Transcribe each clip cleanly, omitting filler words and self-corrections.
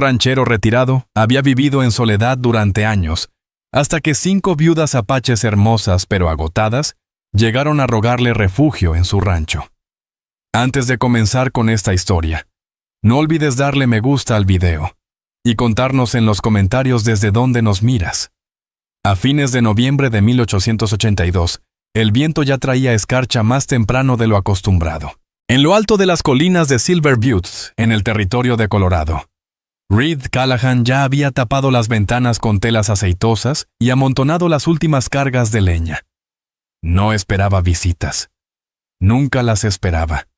ranchero retirado, había vivido en soledad durante años, hasta que 5 viudas apaches hermosas pero agotadas llegaron a rogarle refugio en su rancho. Antes de comenzar con esta historia, no olvides darle me gusta al video y contarnos en los comentarios desde dónde nos miras. A fines de noviembre de 1882, el viento ya traía escarcha más temprano de lo acostumbrado. En lo alto de las colinas de Silver Butte, en el territorio de Colorado, Reed Callahan ya había tapado las ventanas con telas aceitosas y amontonado las últimas cargas de leña. No esperaba visitas. Nunca las esperaba.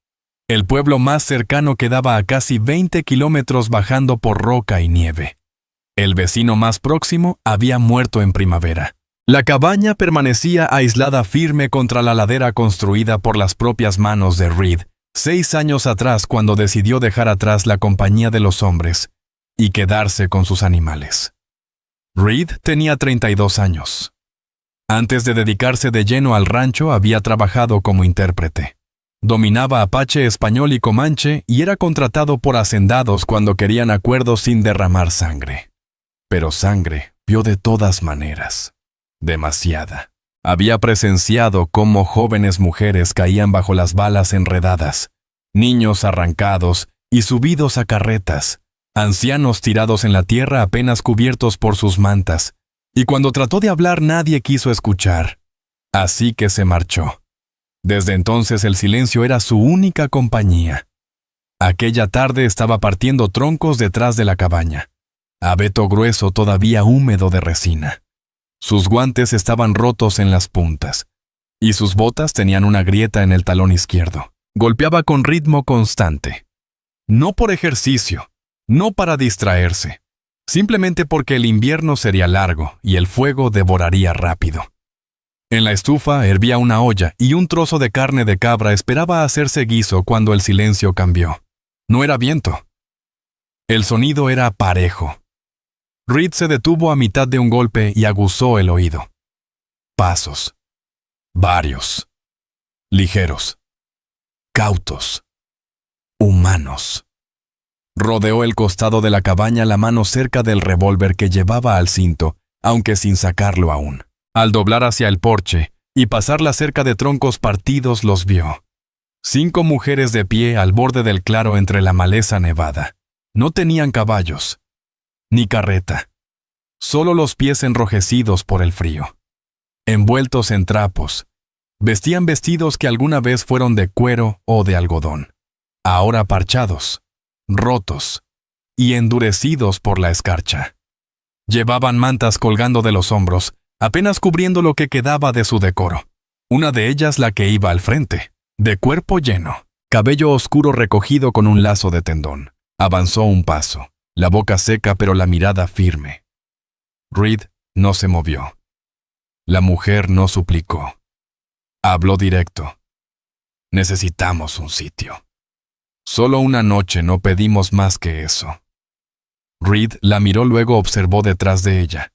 El pueblo más cercano quedaba a casi 20 kilómetros bajando por roca y nieve. El vecino más próximo había muerto en primavera. La cabaña permanecía aislada firme contra la ladera construida por las propias manos de Reed 6 años atrás cuando decidió dejar atrás la compañía de los hombres y quedarse con sus animales. Reed tenía 32 años. Antes de dedicarse de lleno al rancho había trabajado como intérprete. Dominaba apache, español y comanche y era contratado por hacendados cuando querían acuerdos sin derramar sangre. Pero sangre vio de todas maneras. Demasiada. Había presenciado cómo jóvenes mujeres caían bajo las balas enredadas, niños arrancados y subidos a carretas, ancianos tirados en la tierra apenas cubiertos por sus mantas, y cuando trató de hablar nadie quiso escuchar. Así que se marchó. Desde entonces el silencio era su única compañía. Aquella tarde estaba partiendo troncos detrás de la cabaña, abeto grueso todavía húmedo de resina. Sus guantes estaban rotos en las puntas, y sus botas tenían una grieta en el talón izquierdo. Golpeaba con ritmo constante. No por ejercicio, no para distraerse, simplemente porque el invierno sería largo y el fuego devoraría rápido. En la estufa hervía una olla y un trozo de carne de cabra esperaba hacerse guiso cuando el silencio cambió. No era viento. El sonido era parejo. Reed se detuvo a mitad de un golpe y aguzó el oído. Pasos. Varios. Ligeros. Cautos. Humanos. Rodeó el costado de la cabaña la mano cerca del revólver que llevaba al cinto, aunque sin sacarlo aún. Al doblar hacia el porche y pasar la cerca de troncos partidos los vio. 5 mujeres de pie al borde del claro entre la maleza nevada. No tenían caballos, ni carreta. Solo los pies enrojecidos por el frío. Envueltos en trapos, vestían vestidos que alguna vez fueron de cuero o de algodón. Ahora parchados, rotos y endurecidos por la escarcha. Llevaban mantas colgando de los hombros, apenas cubriendo lo que quedaba de su decoro. Una de ellas la que iba al frente, de cuerpo lleno, cabello oscuro recogido con un lazo de tendón. Avanzó un paso, la boca seca pero la mirada firme. Reed no se movió. La mujer no suplicó. Habló directo. Necesitamos un sitio. Solo una noche, no pedimos más que eso. Reed la miró, luego observó detrás de ella.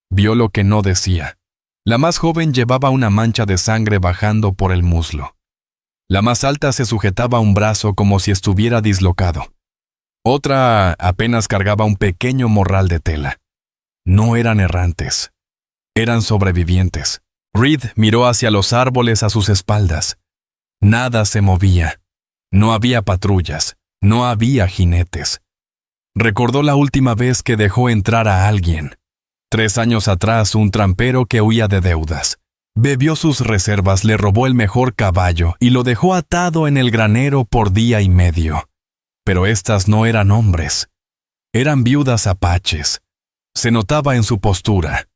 Vio lo que no decía. La más joven llevaba una mancha de sangre bajando por el muslo. La más alta se sujetaba un brazo como si estuviera dislocado. Otra apenas cargaba un pequeño morral de tela. No eran errantes. Eran sobrevivientes. Reed miró hacia los árboles a sus espaldas. Nada se movía. No había patrullas. No había jinetes. Recordó la última vez que dejó entrar a alguien. 3 años atrás, un trampero que huía de deudas. Bebió sus reservas, le robó el mejor caballo y lo dejó atado en el granero por día y medio. Pero estas no eran hombres. Eran viudas apaches. Se notaba en su postura.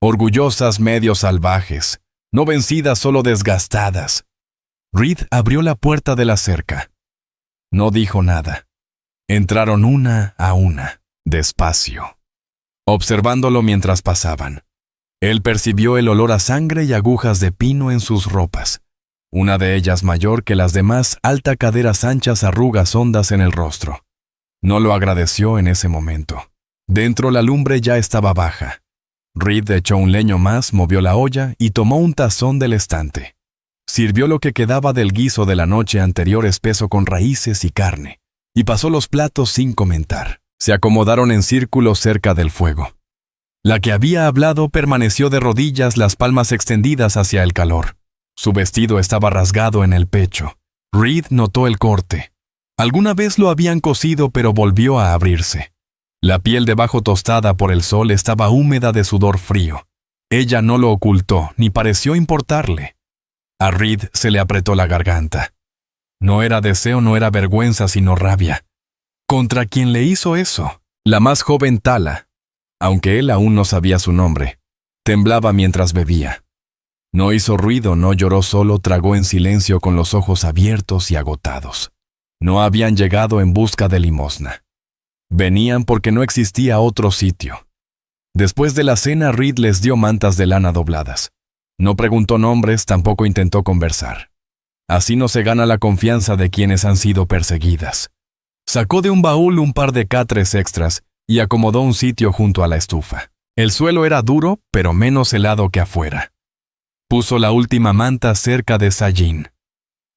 Orgullosas, medio salvajes. No vencidas, solo desgastadas. Reed abrió la puerta de la cerca. No dijo nada. Entraron una a una, despacio, observándolo mientras pasaban. Él percibió el olor a sangre y agujas de pino en sus ropas. Una de ellas mayor que las demás, alta, caderas anchas, arrugas hondas en el rostro. No lo agradeció en ese momento. Dentro la lumbre ya estaba baja. Reed echó un leño más, movió la olla y tomó un tazón del estante. Sirvió lo que quedaba del guiso de la noche anterior espeso con raíces y carne, y pasó los platos sin comentar. Se acomodaron en círculo cerca del fuego. La que había hablado permaneció de rodillas, las palmas extendidas hacia el calor. Su vestido estaba rasgado en el pecho. Reed notó el corte. Alguna vez lo habían cosido, pero volvió a abrirse. La piel debajo, tostada por el sol, estaba húmeda de sudor frío. Ella no lo ocultó, ni pareció importarle. A Reed se le apretó la garganta. No era deseo, no era vergüenza, sino rabia. ¿Contra quién le hizo eso? La más joven Tala, aunque él aún no sabía su nombre. Temblaba mientras bebía. No hizo ruido, no lloró, solo tragó en silencio con los ojos abiertos y agotados. No habían llegado en busca de limosna. Venían porque no existía otro sitio. Después de la cena, Reed les dio mantas de lana dobladas. No preguntó nombres, tampoco intentó conversar. Así no se gana la confianza de quienes han sido perseguidas. Sacó de un baúl un par de catres extras y acomodó un sitio junto a la estufa. El suelo era duro, pero menos helado que afuera. Puso la última manta cerca de Sajin.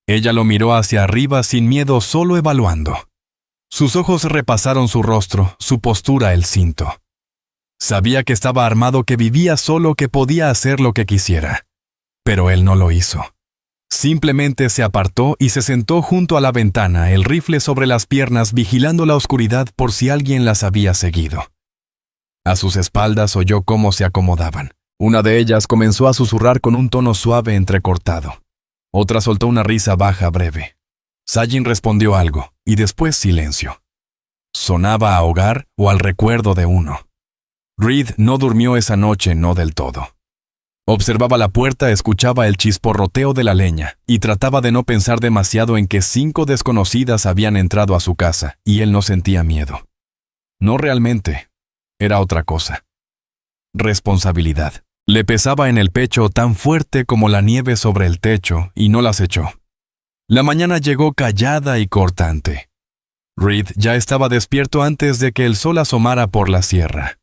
Ella lo miró hacia arriba sin miedo, solo evaluando. Sus ojos repasaron su rostro, su postura, el cinto. Sabía que estaba armado, que vivía solo, que podía hacer lo que quisiera. Pero él no lo hizo. Simplemente se apartó y se sentó junto a la ventana, el rifle sobre las piernas, vigilando la oscuridad por si alguien las había seguido. A sus espaldas oyó cómo se acomodaban. Una de ellas comenzó a susurrar con un tono suave entrecortado. Otra soltó una risa baja, breve. Sajin respondió algo, y después silencio. Sonaba a hogar o al recuerdo de uno. Reed no durmió esa noche, no del todo. Observaba la puerta, escuchaba el chisporroteo de la leña, y trataba de no pensar demasiado en que 5 desconocidas habían entrado a su casa, y él no sentía miedo. No realmente. Era otra cosa. Responsabilidad. Le pesaba en el pecho tan fuerte como la nieve sobre el techo, y no las echó. La mañana llegó callada y cortante. Reed ya estaba despierto antes de que el sol asomara por la sierra.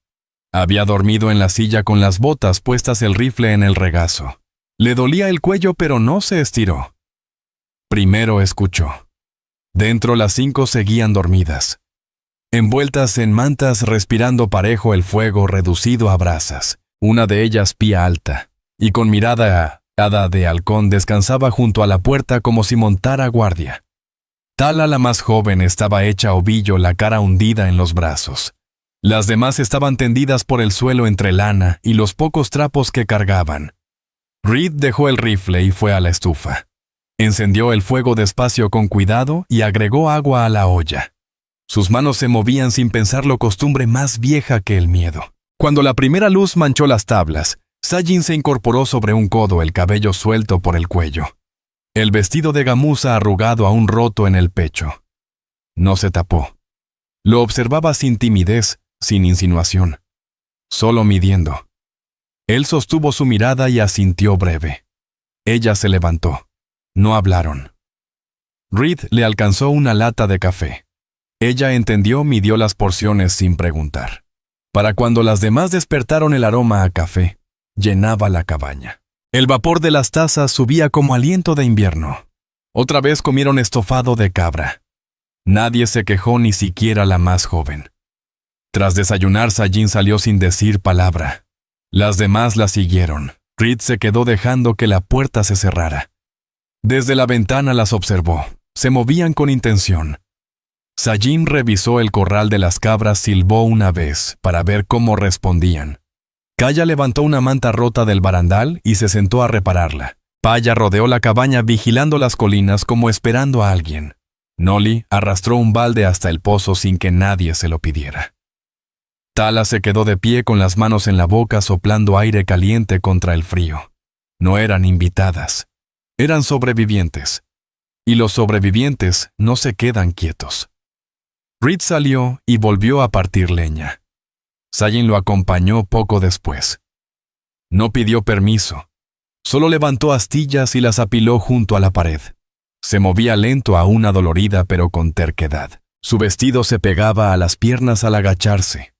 Había dormido en la silla con las botas puestas, el rifle en el regazo. Le dolía el cuello, pero no se estiró. Primero escuchó. Dentro las 5 seguían dormidas. Envueltas en mantas, respirando parejo el fuego reducido a brasas. Una de ellas, pía alta, y con mirada hada de halcón, descansaba junto a la puerta como si montara guardia. Tala, la más joven, estaba hecha ovillo, la cara hundida en los brazos. Las demás estaban tendidas por el suelo entre lana y los pocos trapos que cargaban. Reed dejó el rifle y fue a la estufa. Encendió el fuego despacio, con cuidado, y agregó agua a la olla. Sus manos se movían sin pensarlo, costumbre más vieja que el miedo. Cuando la primera luz manchó las tablas, Sajin se incorporó sobre un codo, el cabello suelto por el cuello. El vestido de gamuza arrugado, aún roto en el pecho. No se tapó. Lo observaba sin timidez, sin insinuación. Solo midiendo. Él sostuvo su mirada y asintió breve. Ella se levantó. No hablaron. Reed le alcanzó una lata de café. Ella entendió, midió las porciones sin preguntar. Para cuando las demás despertaron, el aroma a café llenaba la cabaña. El vapor de las tazas subía como aliento de invierno. Otra vez comieron estofado de cabra. Nadie se quejó, ni siquiera la más joven. Tras desayunar, Sajin salió sin decir palabra. Las demás la siguieron. Reed se quedó dejando que la puerta se cerrara. Desde la ventana las observó. Se movían con intención. Sajin revisó el corral de las cabras, silbó una vez para ver cómo respondían. Kaya levantó una manta rota del barandal y se sentó a repararla. Paya rodeó la cabaña vigilando las colinas como esperando a alguien. Noli arrastró un balde hasta el pozo sin que nadie se lo pidiera. Tala se quedó de pie con las manos en la boca, soplando aire caliente contra el frío. No eran invitadas. Eran sobrevivientes. Y los sobrevivientes no se quedan quietos. Reed salió y volvió a partir leña. Sajin lo acompañó poco después. No pidió permiso. Solo levantó astillas y las apiló junto a la pared. Se movía lento, aún adolorida, pero con terquedad. Su vestido se pegaba a las piernas al agacharse.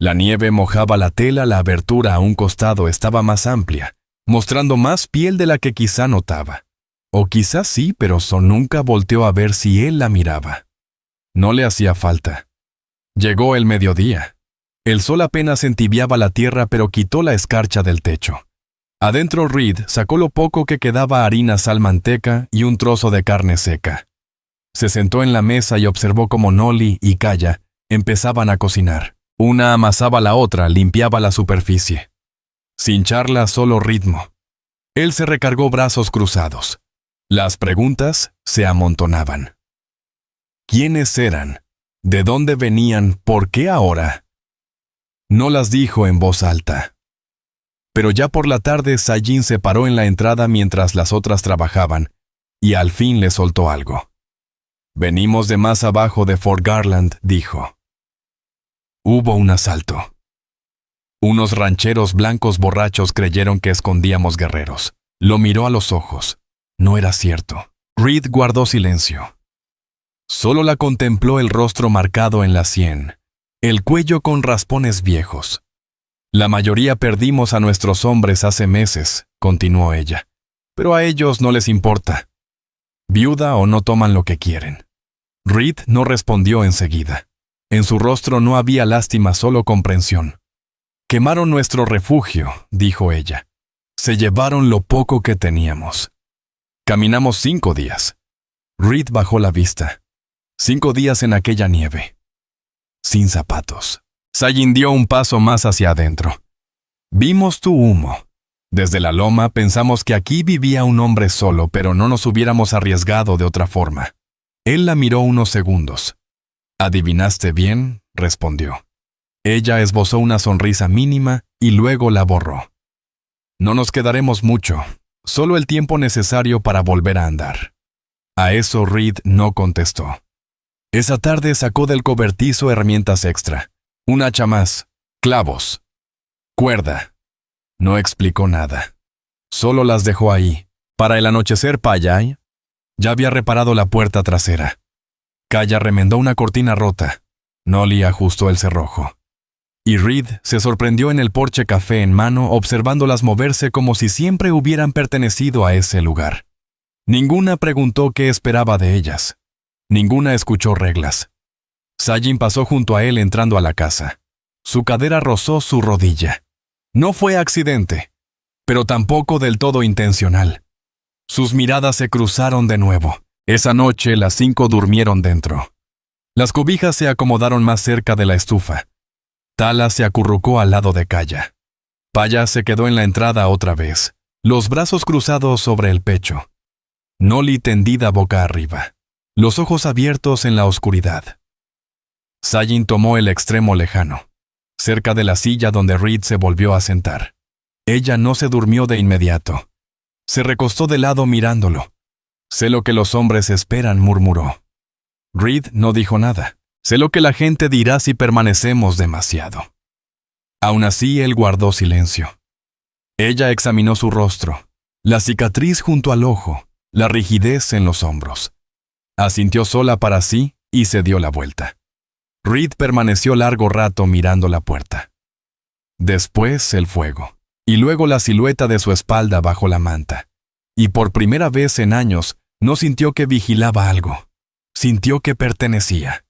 La nieve mojaba la tela, la abertura a un costado estaba más amplia, mostrando más piel de la que quizá notaba. O quizás sí, pero nunca volteó a ver si él la miraba. No le hacía falta. Llegó el mediodía. El sol apenas entibiaba la tierra, pero quitó la escarcha del techo. Adentro Reed sacó lo poco que quedaba: harina, sal, manteca y un trozo de carne seca. Se sentó en la mesa y observó cómo Nolly y Kaya empezaban a cocinar. Una amasaba la otra, limpiaba la superficie. Sin charla, solo ritmo. Él se recargó, brazos cruzados. Las preguntas se amontonaban. ¿Quiénes eran? ¿De dónde venían? ¿Por qué ahora? No las dijo en voz alta. Pero ya por la tarde, Sajin se paró en la entrada mientras las otras trabajaban, y al fin le soltó algo. «Venimos de más abajo de Fort Garland», dijo. Hubo un asalto. Unos rancheros blancos borrachos creyeron que escondíamos guerreros. Lo miró a los ojos. No era cierto. Reed guardó silencio. Solo la contempló, el rostro marcado en la sien, el cuello con raspones viejos. «La mayoría perdimos a nuestros hombres hace meses», continuó ella, «pero a ellos no les importa. Viuda o no, toman lo que quieren». Reed no respondió enseguida. En su rostro no había lástima, solo comprensión. «Quemaron nuestro refugio», dijo ella. «Se llevaron lo poco que teníamos. Caminamos 5 días». Reed bajó la vista. 5 días en aquella nieve. Sin zapatos. Sajin dio un paso más hacia adentro. «Vimos tu humo. Desde la loma pensamos que aquí vivía un hombre solo, pero no nos hubiéramos arriesgado de otra forma». Él la miró unos segundos. «Adivinaste bien», respondió. Ella esbozó una sonrisa mínima y luego la borró. «No nos quedaremos mucho, solo el tiempo necesario para volver a andar». A eso Reed no contestó. Esa tarde sacó del cobertizo herramientas extra. Un hacha más, clavos, cuerda. No explicó nada. Solo las dejó ahí. Para el anochecer, Payay ya había reparado la puerta trasera. Kaya remendó una cortina rota. Nolly ajustó el cerrojo. Y Reed se sorprendió en el porche, café en mano, observándolas moverse como si siempre hubieran pertenecido a ese lugar. Ninguna preguntó qué esperaba de ellas. Ninguna escuchó reglas. Sajin pasó junto a él entrando a la casa. Su cadera rozó su rodilla. No fue accidente, pero tampoco del todo intencional. Sus miradas se cruzaron de nuevo. Esa noche las 5 durmieron dentro. Las cobijas se acomodaron más cerca de la estufa. Tala se acurrucó al lado de Kaya. Paya se quedó en la entrada otra vez, los brazos cruzados sobre el pecho. Nolly tendida boca arriba, los ojos abiertos en la oscuridad. Sajin tomó el extremo lejano, cerca de la silla donde Reed se volvió a sentar. Ella no se durmió de inmediato. Se recostó de lado mirándolo. «Sé lo que los hombres esperan», murmuró. Reed no dijo nada. «Sé lo que la gente dirá si permanecemos demasiado». Aún así, él guardó silencio. Ella examinó su rostro, la cicatriz junto al ojo, la rigidez en los hombros. Asintió sola para sí y se dio la vuelta. Reed permaneció largo rato mirando la puerta. Después el fuego, y luego la silueta de su espalda bajo la manta. Y por primera vez en años, no sintió que vigilaba algo. Sintió que pertenecía.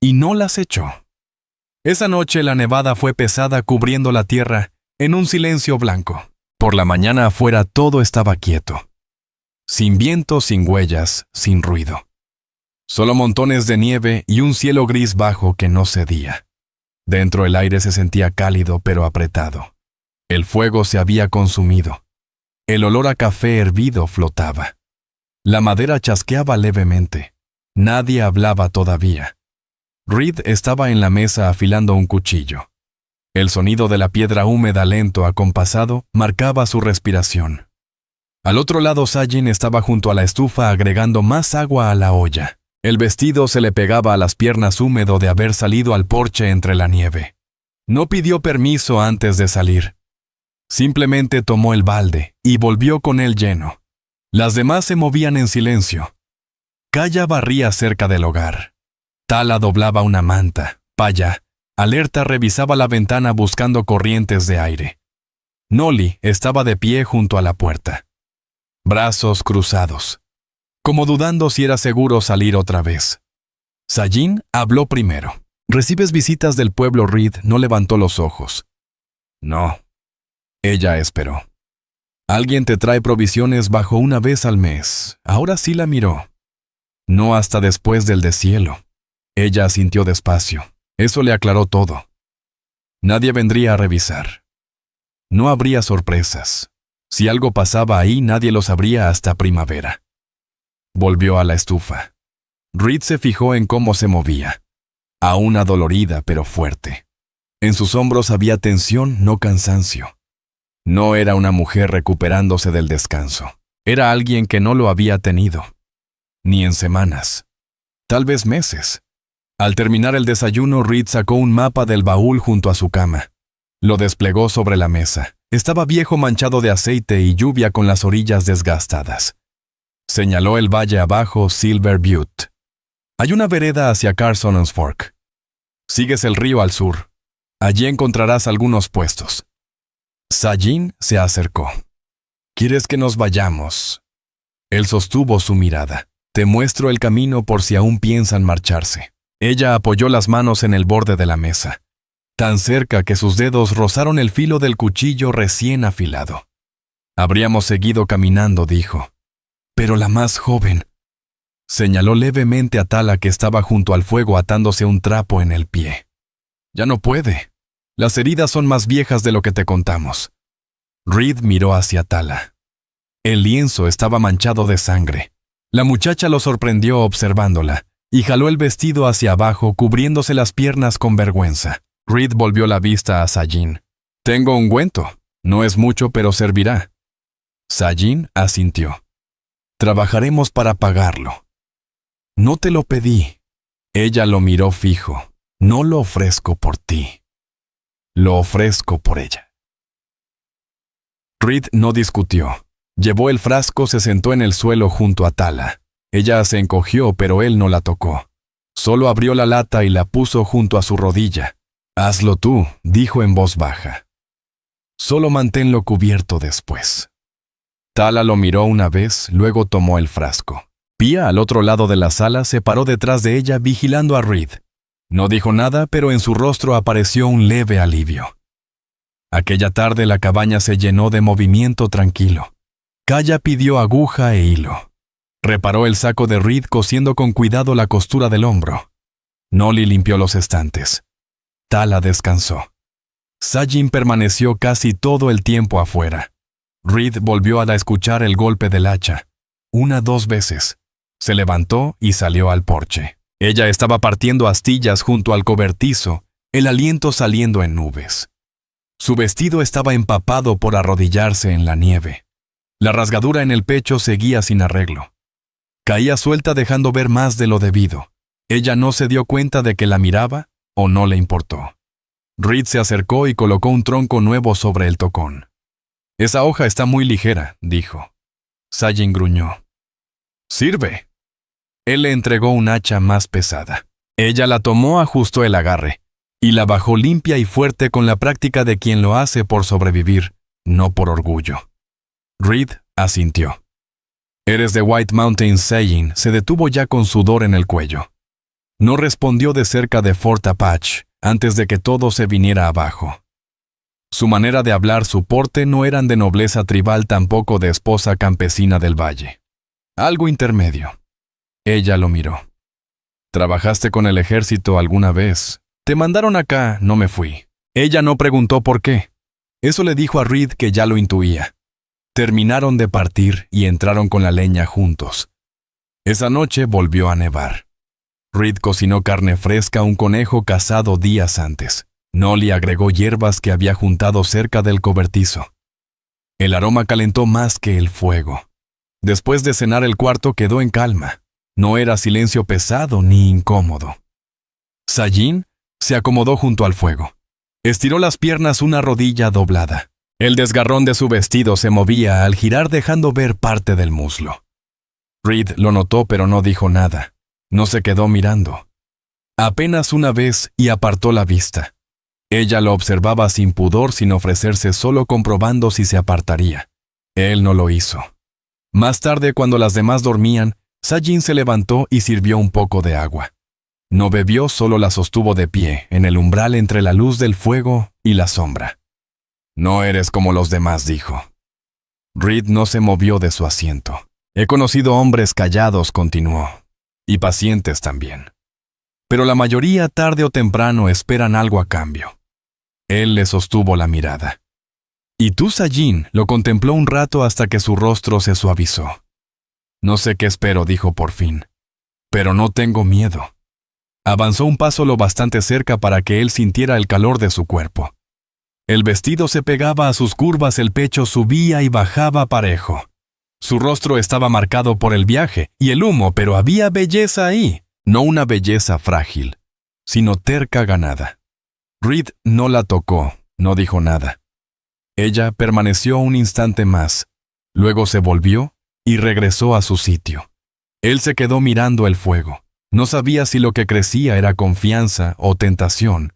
Y no las echó. Esa noche la nevada fue pesada, cubriendo la tierra en un silencio blanco. Por la mañana afuera todo estaba quieto. Sin viento, sin huellas, sin ruido. Solo montones de nieve y un cielo gris bajo que no cedía. Dentro el aire se sentía cálido pero apretado. El fuego se había consumido. El olor a café hervido flotaba. La madera chasqueaba levemente. Nadie hablaba todavía. Reed estaba en la mesa afilando un cuchillo. El sonido de la piedra húmeda, lento, acompasado, marcaba su respiración. Al otro lado, Sajin estaba junto a la estufa agregando más agua a la olla. El vestido se le pegaba a las piernas, húmedo de haber salido al porche entre la nieve. No pidió permiso antes de salir. Simplemente tomó el balde y volvió con él lleno. Las demás se movían en silencio. Kaya barría cerca del hogar. Tala doblaba una manta. Paya, alerta, revisaba la ventana buscando corrientes de aire. Nolly estaba de pie junto a la puerta. Brazos cruzados, como dudando si era seguro salir otra vez. Sajin habló primero. ¿Recibes visitas del pueblo? Reed no levantó los ojos. No. Ella esperó. Alguien te trae provisiones bajo una vez al mes. Ahora sí la miró. No hasta después del deshielo. Ella asintió despacio. Eso le aclaró todo. Nadie vendría a revisar. No habría sorpresas. Si algo pasaba ahí, nadie lo sabría hasta primavera. Volvió a la estufa. Reed se fijó en cómo se movía. Aún adolorida, pero fuerte. En sus hombros había tensión, no cansancio. No era una mujer recuperándose del descanso. Era alguien que no lo había tenido. Ni en semanas. Tal vez meses. Al terminar el desayuno, Reed sacó un mapa del baúl junto a su cama. Lo desplegó sobre la mesa. Estaba viejo, manchado de aceite y lluvia con las orillas desgastadas. Señaló el valle abajo, Silver Butte. Hay una vereda hacia Carson's Fork. Sigues el río al sur. Allí encontrarás algunos puestos. Sajin se acercó. ¿Quieres que nos vayamos? Él sostuvo su mirada. Te muestro el camino por si aún piensan marcharse. Ella apoyó las manos en el borde de la mesa, tan cerca que sus dedos rozaron el filo del cuchillo recién afilado. Habríamos seguido caminando, dijo. Pero la más joven. Señaló levemente a Tala, que estaba junto al fuego atándose un trapo en el pie. Ya no puede. Las heridas son más viejas de lo que te contamos. Reed miró hacia Tala. El lienzo estaba manchado de sangre. La muchacha lo sorprendió observándola y jaló el vestido hacia abajo, cubriéndose las piernas con vergüenza. Reed volvió la vista a Sajin. Tengo ungüento. No es mucho, pero servirá. Sajin asintió. Trabajaremos para pagarlo. No te lo pedí. Ella lo miró fijo. No lo ofrezco por ti. Lo ofrezco por ella. Reed no discutió. Llevó el frasco, se sentó en el suelo junto a Tala. Ella se encogió, pero él no la tocó. Solo abrió la lata y la puso junto a su rodilla. Hazlo tú, dijo en voz baja. Solo manténlo cubierto después. Tala lo miró una vez, luego tomó el frasco. Pia, al otro lado de la sala, se paró detrás de ella vigilando a Reed. No dijo nada, pero en su rostro apareció un leve alivio. Aquella tarde la cabaña se llenó de movimiento tranquilo. Kaya pidió aguja e hilo. Reparó el saco de Reed cosiendo con cuidado la costura del hombro. Nolly limpió los estantes. Tala descansó. Sajin permaneció casi todo el tiempo afuera. Reed volvió a escuchar el golpe del hacha. 2 veces. Se levantó y salió al porche. Ella estaba partiendo astillas junto al cobertizo, el aliento saliendo en nubes. Su vestido estaba empapado por arrodillarse en la nieve. La rasgadura en el pecho seguía sin arreglo. Caía suelta dejando ver más de lo debido. Ella no se dio cuenta de que la miraba o no le importó. Reed se acercó y colocó un tronco nuevo sobre el tocón. Esa hoja está muy ligera, dijo. Sajin gruñó. Sirve. Él le entregó un hacha más pesada. Ella la tomó, ajustó el agarre y la bajó limpia y fuerte con la práctica de quien lo hace por sobrevivir, no por orgullo. Reed asintió. Eres de White Mountain. Sajin se detuvo ya con sudor en el cuello. No respondió de cerca de Fort Apache antes de que todo se viniera abajo. Su manera de hablar, su porte no eran de nobleza tribal, tampoco de esposa campesina del valle. Algo intermedio. Ella lo miró. ¿Trabajaste con el ejército alguna vez? Te mandaron acá, no me fui. Ella no preguntó por qué. Eso le dijo a Reed que ya lo intuía. Terminaron de partir y entraron con la leña juntos. Esa noche volvió a nevar. Reed cocinó carne fresca, un conejo cazado días antes. Nolly agregó hierbas que había juntado cerca del cobertizo. El aroma calentó más que el fuego. Después de cenar, el cuarto quedó en calma. No era silencio pesado ni incómodo. Sajin se acomodó junto al fuego. Estiró las piernas, una rodilla doblada. El desgarrón de su vestido se movía al girar, dejando ver parte del muslo. Reed lo notó, pero no dijo nada. No se quedó mirando. Apenas una vez y apartó la vista. Ella lo observaba sin pudor, sin ofrecerse, solo comprobando si se apartaría. Él no lo hizo. Más tarde, cuando las demás dormían, Sajin se levantó y sirvió un poco de agua. No bebió, solo la sostuvo de pie, en el umbral entre la luz del fuego y la sombra. «No eres como los demás», dijo. Reed no se movió de su asiento. «He conocido hombres callados», continuó, «y pacientes también. Pero la mayoría, tarde o temprano, esperan algo a cambio». Él le sostuvo la mirada. Y tú, Sajin, lo contempló un rato hasta que su rostro se suavizó. «No sé qué espero», dijo por fin. «Pero no tengo miedo». Avanzó un paso lo bastante cerca para que él sintiera el calor de su cuerpo. El vestido se pegaba a sus curvas, el pecho subía y bajaba parejo. Su rostro estaba marcado por el viaje y el humo, pero había belleza ahí, no una belleza frágil, sino terca ganada. Reed no la tocó, no dijo nada. Ella permaneció un instante más, luego se volvió y regresó a su sitio. Él se quedó mirando el fuego. No sabía si lo que crecía era confianza o tentación,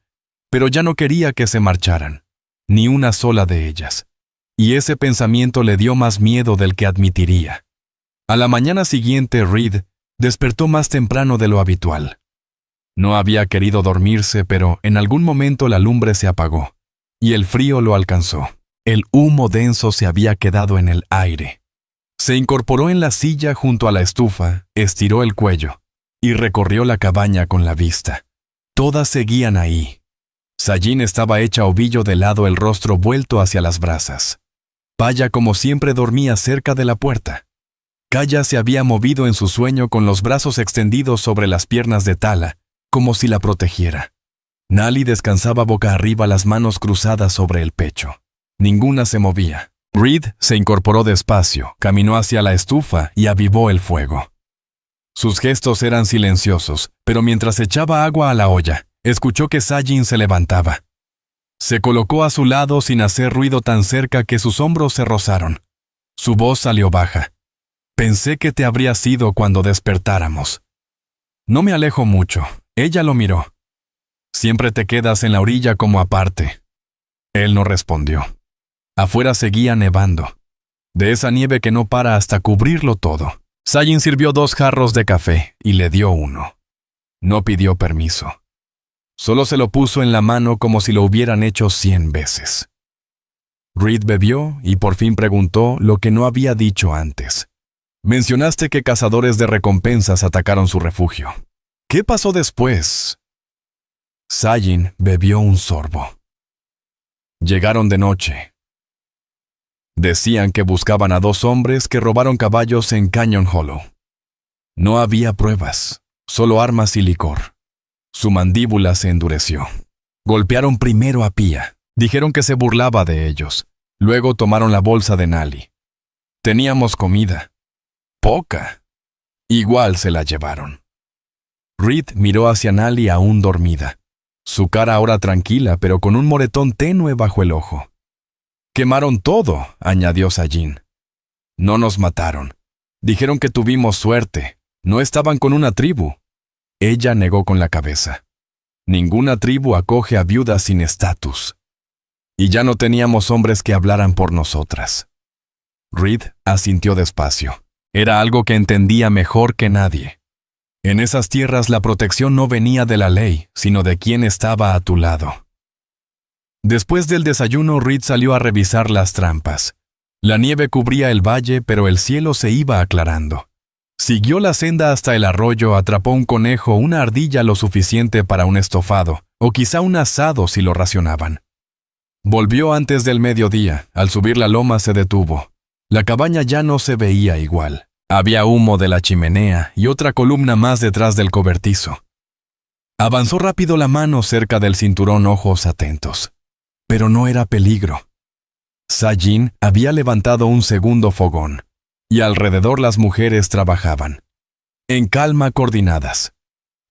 pero ya no quería que se marcharan, ni una sola de ellas. Y ese pensamiento le dio más miedo del que admitiría. A la mañana siguiente, Reed despertó más temprano de lo habitual. No había querido dormirse, pero en algún momento la lumbre se apagó, y el frío lo alcanzó. El humo denso se había quedado en el aire. Se incorporó en la silla junto a la estufa, estiró el cuello, y recorrió la cabaña con la vista. Todas seguían ahí. Sajin estaba hecha ovillo de lado, el rostro vuelto hacia las brasas. Paya, como siempre, dormía cerca de la puerta. Kaya se había movido en su sueño con los brazos extendidos sobre las piernas de Tala, como si la protegiera. Nali descansaba boca arriba, las manos cruzadas sobre el pecho. Ninguna se movía. Reed se incorporó despacio, caminó hacia la estufa y avivó el fuego. Sus gestos eran silenciosos, pero mientras echaba agua a la olla, escuchó que Sajin se levantaba. Se colocó a su lado sin hacer ruido, tan cerca que sus hombros se rozaron. Su voz salió baja. «Pensé que te habrías ido cuando despertáramos». «No me alejo mucho», ella lo miró. «Siempre te quedas en la orilla como aparte». Él no respondió. Afuera seguía nevando, de esa nieve que no para hasta cubrirlo todo. Sajin sirvió 2 jarros de café y le dio uno. No pidió permiso. Solo se lo puso en la mano como si lo hubieran hecho 100 veces. Reed bebió y por fin preguntó lo que no había dicho antes. «Mencionaste que cazadores de recompensas atacaron su refugio. ¿Qué pasó después?» Sajin bebió un sorbo. «Llegaron de noche. Decían que buscaban a 2 hombres que robaron caballos en Canyon Hollow. No había pruebas, solo armas y licor». Su mandíbula se endureció. Golpearon primero a Pia. Dijeron que se burlaba de ellos. Luego tomaron la bolsa de Nali. Teníamos comida. Poca. Igual se la llevaron. Reed miró hacia Nali aún dormida. Su cara ahora tranquila, pero con un moretón tenue bajo el ojo. «Quemaron todo», añadió Sajin. «No nos mataron. Dijeron que tuvimos suerte. No estaban con una tribu». Ella negó con la cabeza. «Ninguna tribu acoge a viudas sin estatus. Y ya no teníamos hombres que hablaran por nosotras». Reed asintió despacio. Era algo que entendía mejor que nadie. En esas tierras la protección no venía de la ley, sino de quien estaba a tu lado. Después del desayuno, Reed salió a revisar las trampas. La nieve cubría el valle, pero el cielo se iba aclarando. Siguió la senda hasta el arroyo, atrapó un conejo, una ardilla, lo suficiente para un estofado, o quizá un asado si lo racionaban. Volvió antes del mediodía. Al subir la loma se detuvo. La cabaña ya no se veía igual. Había humo de la chimenea y otra columna más detrás del cobertizo. Avanzó rápido la mano cerca del cinturón, ojos atentos. Pero no era peligro. Sajin había levantado un segundo fogón, y alrededor las mujeres trabajaban, en calma, coordinadas.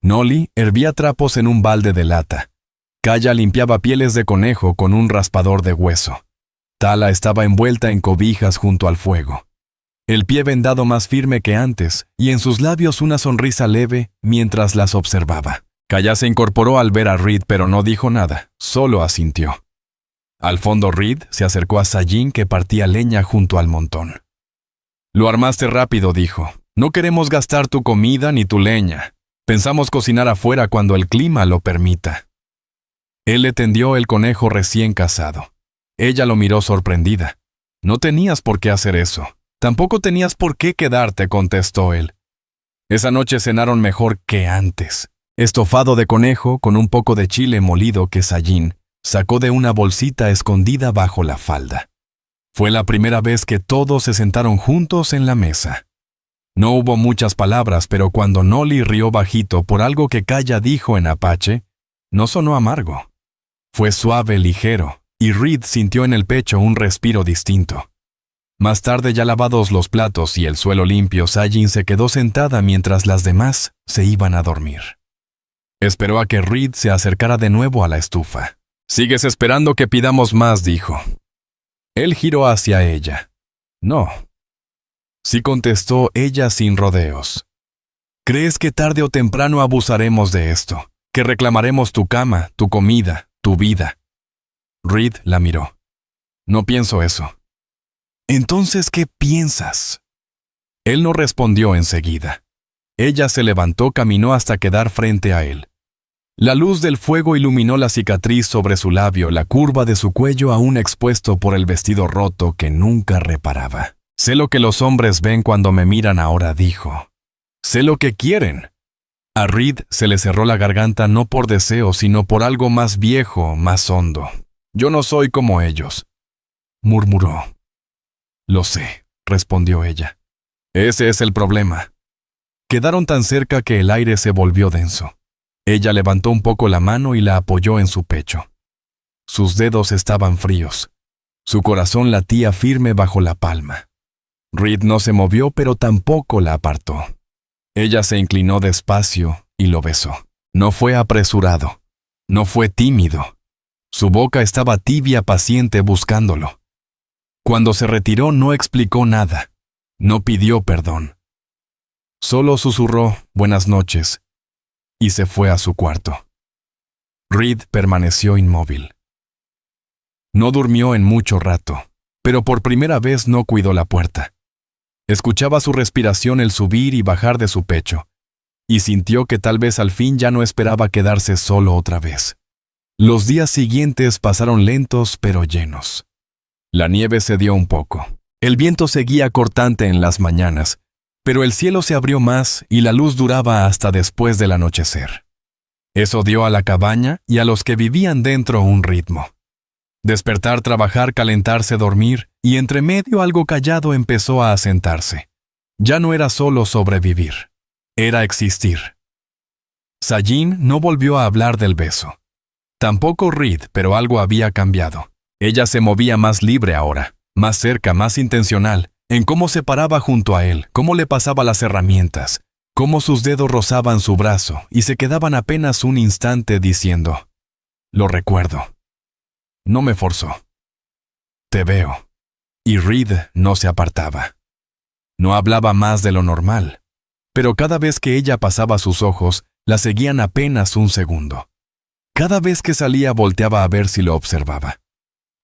Noli hervía trapos en un balde de lata. Kaya limpiaba pieles de conejo con un raspador de hueso. Tala estaba envuelta en cobijas junto al fuego, el pie vendado más firme que antes, y en sus labios una sonrisa leve mientras las observaba. Kaya se incorporó al ver a Reed, pero no dijo nada, solo asintió. Al fondo, Reed se acercó a Sajin, que partía leña junto al montón. «Lo armaste rápido», dijo. «No queremos gastar tu comida ni tu leña. Pensamos cocinar afuera cuando el clima lo permita. Él le tendió el conejo recién cazado. Ella lo miró sorprendida. No tenías por qué hacer eso. Tampoco tenías por qué quedarte, contestó él. Esa noche cenaron mejor que antes. Estofado de conejo con un poco de chile molido que Sayín sacó de una bolsita escondida bajo la falda. Fue la primera vez que todos se sentaron juntos en la mesa. No hubo muchas palabras, pero cuando Nolly rió bajito por algo que Kaya dijo en apache, no sonó amargo. Fue suave, ligero, y Reed sintió en el pecho un respiro distinto. Más tarde, ya lavados los platos y el suelo limpio, Sayín se quedó sentada mientras las demás se iban a dormir. Esperó a que Reed se acercara de nuevo a la estufa. «¿Sigues esperando que pidamos más?», dijo. Él giró hacia ella. «No». Sí, contestó ella sin rodeos. «¿Crees que tarde o temprano abusaremos de esto? Que reclamaremos tu cama, tu comida, tu vida?» Reed la miró. «No pienso eso». «Entonces, ¿qué piensas?». Él no respondió enseguida. Ella se levantó, caminó hasta quedar frente a él. La luz del fuego iluminó la cicatriz sobre su labio, la curva de su cuello aún expuesto por el vestido roto que nunca reparaba. «Sé lo que los hombres ven cuando me miran ahora», dijo. «Sé lo que quieren». A Reed se le cerró la garganta no por deseo, sino por algo más viejo, más hondo. «Yo no soy como ellos», murmuró. «Lo sé», respondió ella. «Ese es el problema». Quedaron tan cerca que el aire se volvió denso. Ella levantó un poco la mano y la apoyó en su pecho. Sus dedos estaban fríos. Su corazón latía firme bajo la palma. Reed no se movió, pero tampoco la apartó. Ella se inclinó despacio y lo besó. No fue apresurado. No fue tímido. Su boca estaba tibia, paciente, buscándolo. Cuando se retiró, no explicó nada. No pidió perdón. Solo susurró «buenas noches» y se fue a su cuarto. Reed permaneció inmóvil. No durmió en mucho rato, pero por primera vez no cuidó la puerta. Escuchaba su respiración, el subir y bajar de su pecho, y sintió que tal vez al fin ya no esperaba quedarse solo otra vez. Los días siguientes pasaron lentos pero llenos. La nieve cedió un poco. El viento seguía cortante en las mañanas, pero el cielo se abrió más y la luz duraba hasta después del anochecer. Eso dio a la cabaña y a los que vivían dentro un ritmo. Despertar, trabajar, calentarse, dormir, y entre medio algo callado empezó a asentarse. Ya no era solo sobrevivir, era existir. Sayín no volvió a hablar del beso. Tampoco Reed, pero algo había cambiado. Ella se movía más libre ahora, más cerca, más intencional, en cómo se paraba junto a él, cómo le pasaba las herramientas, cómo sus dedos rozaban su brazo y se quedaban apenas un instante diciendo, «Lo recuerdo». No me forzó. «Te veo». Y Reed no se apartaba. No hablaba más de lo normal, pero cada vez que ella pasaba sus ojos, la seguían apenas un segundo. Cada vez que salía volteaba a ver si lo observaba.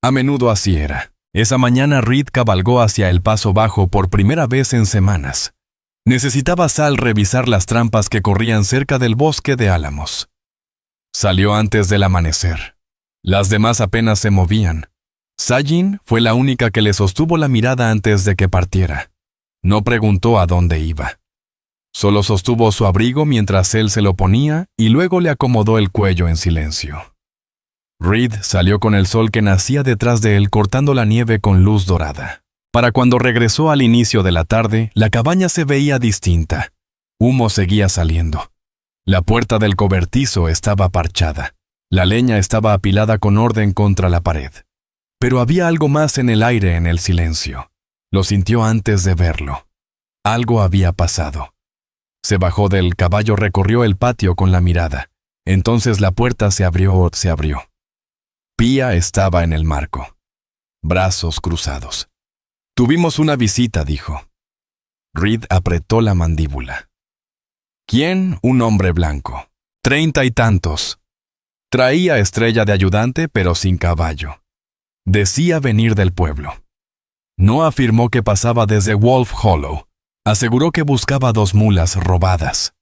A menudo así era. Esa mañana Reed cabalgó hacia el Paso Bajo por primera vez en semanas. Necesitaba Sal revisar las trampas que corrían cerca del bosque de álamos. Salió antes del amanecer. Las demás apenas se movían. Sayín fue la única que le sostuvo la mirada antes de que partiera. No preguntó a dónde iba. Solo sostuvo su abrigo mientras él se lo ponía y luego le acomodó el cuello en silencio. Reed salió con el sol que nacía detrás de él cortando la nieve con luz dorada. Para cuando regresó al inicio de la tarde, la cabaña se veía distinta. Humo seguía saliendo. La puerta del cobertizo estaba parchada. La leña estaba apilada con orden contra la pared. Pero había algo más en el aire, en el silencio. Lo sintió antes de verlo. Algo había pasado. Se bajó del caballo, recorrió el patio con la mirada. Entonces la puerta se abrió. Pía estaba en el marco. Brazos cruzados. «Tuvimos una visita», dijo. Reed apretó la mandíbula. «¿Quién?». «Un hombre blanco. 30 y tantos. Traía estrella de ayudante, pero sin caballo. Decía venir del pueblo. No afirmó que pasaba desde Wolf Hollow. Aseguró que buscaba 2 mulas robadas.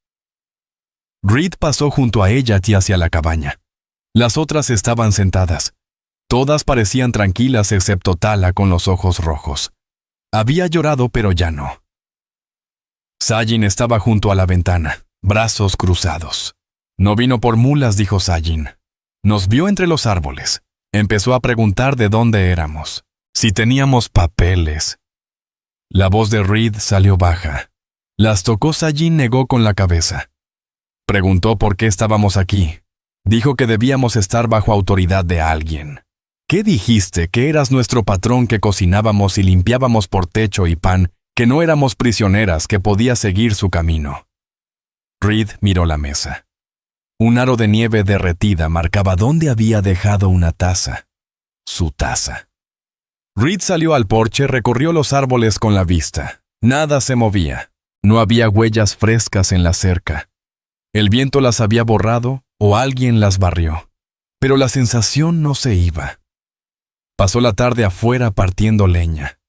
Reed pasó junto a ella y hacia la cabaña. Las otras estaban sentadas. Todas parecían tranquilas excepto Tala con los ojos rojos. Había llorado, pero ya no. Sajin estaba junto a la ventana, brazos cruzados. No vino por mulas, dijo Sajin. Nos vio entre los árboles. Empezó a preguntar de dónde éramos, si teníamos papeles. La voz de Reed salió baja. Las tocó. Sajin negó con la cabeza. Preguntó por qué estábamos aquí. Dijo que debíamos estar bajo autoridad de alguien. ¿Qué dijiste? Que eras nuestro patrón, que cocinábamos y limpiábamos por techo y pan, que no éramos prisioneras, que podía seguir su camino. Reed miró la mesa. Un aro de nieve derretida marcaba dónde había dejado una taza. Su taza. Reed salió al porche, recorrió los árboles con la vista. Nada se movía. No había huellas frescas en la cerca. El viento las había borrado o alguien las barrió. Pero la sensación no se iba. Pasó la tarde afuera partiendo leña,